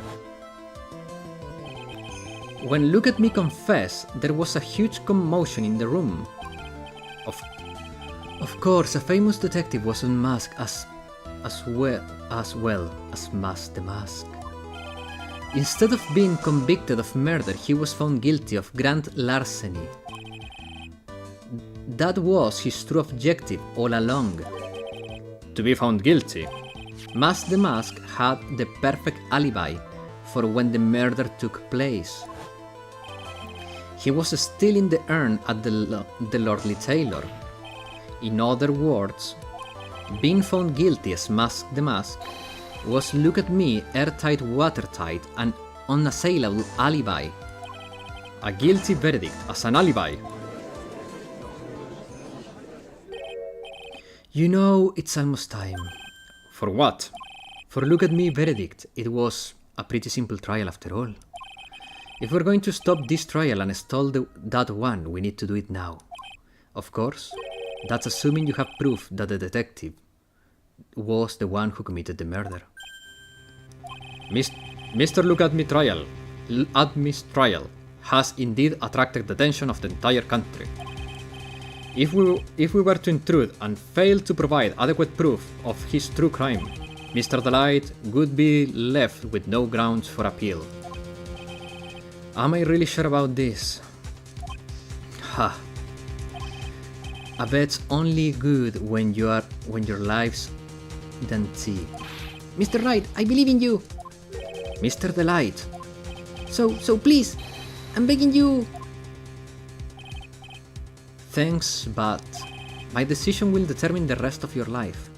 When Look at Me confessed, there was a huge commotion in the room. Of course, a famous detective was unmasked as well as Mask the Mask. Instead of being convicted of murder, he was found guilty of grand larceny. That was his true objective all along. To be found guilty, Mask the Mask had the perfect alibi for when the murder took place. He was still in the urn at the Lordly Taylor. In other words, being found guilty as Mask the Mask was Look at Me airtight, watertight, and unassailable alibi. A guilty verdict as an alibi. You know, it's almost time. For what? For Look at Me verdict. It was a pretty simple trial after all. If we're going to stop this trial and stall that one, we need to do it now. Of course, that's assuming you have proof that the detective was the one who committed the murder. Mr. Look at Me trial has indeed attracted the attention of the entire country. If we were to intrude and fail to provide adequate proof of his true crime, Mr. Delight would be left with no grounds for appeal. Am I really sure about this? Ha. A bet's only good when your life's identity. Mr. Wright, I believe in you. Mr. Delight. So please, I'm begging you. Thanks, but my decision will determine the rest of your life.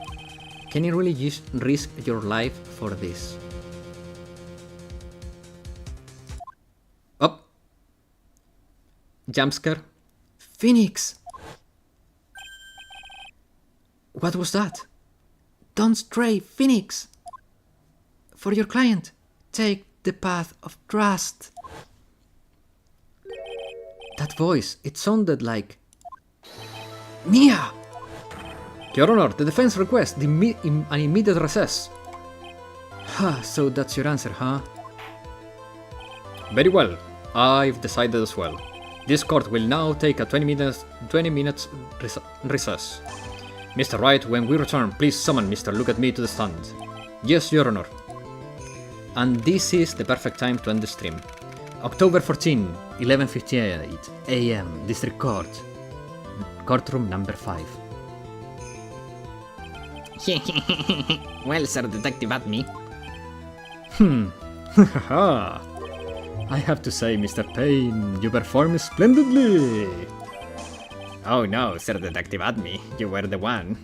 Can you really risk your life for this? Oh! Jumpscare. Phoenix! What was that? Don't stray, Phoenix! For your client, take the path of trust. That voice, it sounded like... Mia! Your Honor, the defense requests an immediate recess. So that's your answer, huh? Very well. I've decided as well. This court will now take a 20 minutes recess. Mr. Wright, when we return, please summon Mr. Look at Me to the stand. Yes, Your Honor. And this is the perfect time to end the stream. October 14, 11:58 AM, District Court. Courtroom number 5. Well, Sir Detective at me. I have to say, Mr. Payne, you performed splendidly. Oh no, Sir Detective at me. You were the one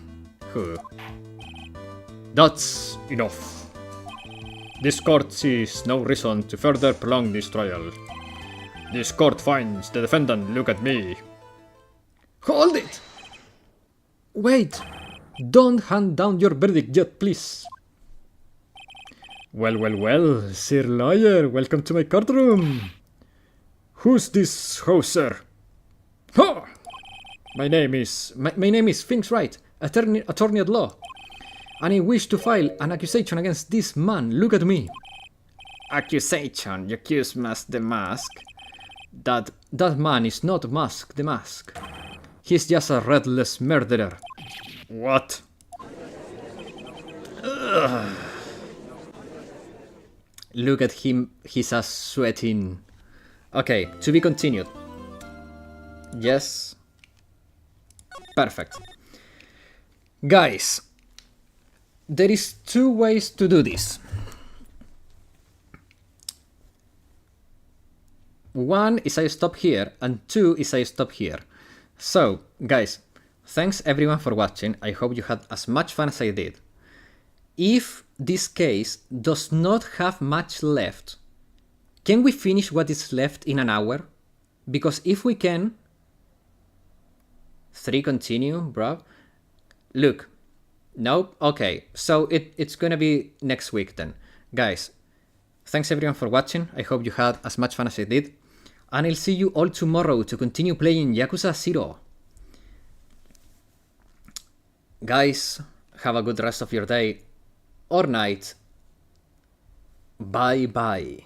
who... That's enough. This court sees no reason to further prolong this trial. This court finds the defendant Look at Me. Hold it! Wait! Don't hand down your verdict yet, please. Well, Sir Lawyer, welcome to my courtroom. Who's this host, sir? Ha! My name is Finks Wright, attorney at law. And I wish to file an accusation against this man. Look at me. Accusation? You accuse the mask? That man is not the mask. He's just a redless murderer. What? Ugh. Look at him, he's a sweating. Okay, to be continued. Yes. Perfect. Guys, there is 2 ways to do this. One is I stop here, and 2 is I stop here. So, guys, thanks everyone for watching. I hope you had as much fun as I did. If this case does not have much left, can we finish what is left in an hour? Because if we can... 3 continue, bro. Look. Nope. Okay. So it's gonna be next week then. Guys, thanks everyone for watching. I hope you had as much fun as I did. And I'll see you all tomorrow to continue playing Yakuza 0. Guys, have a good rest of your day or night. Bye bye.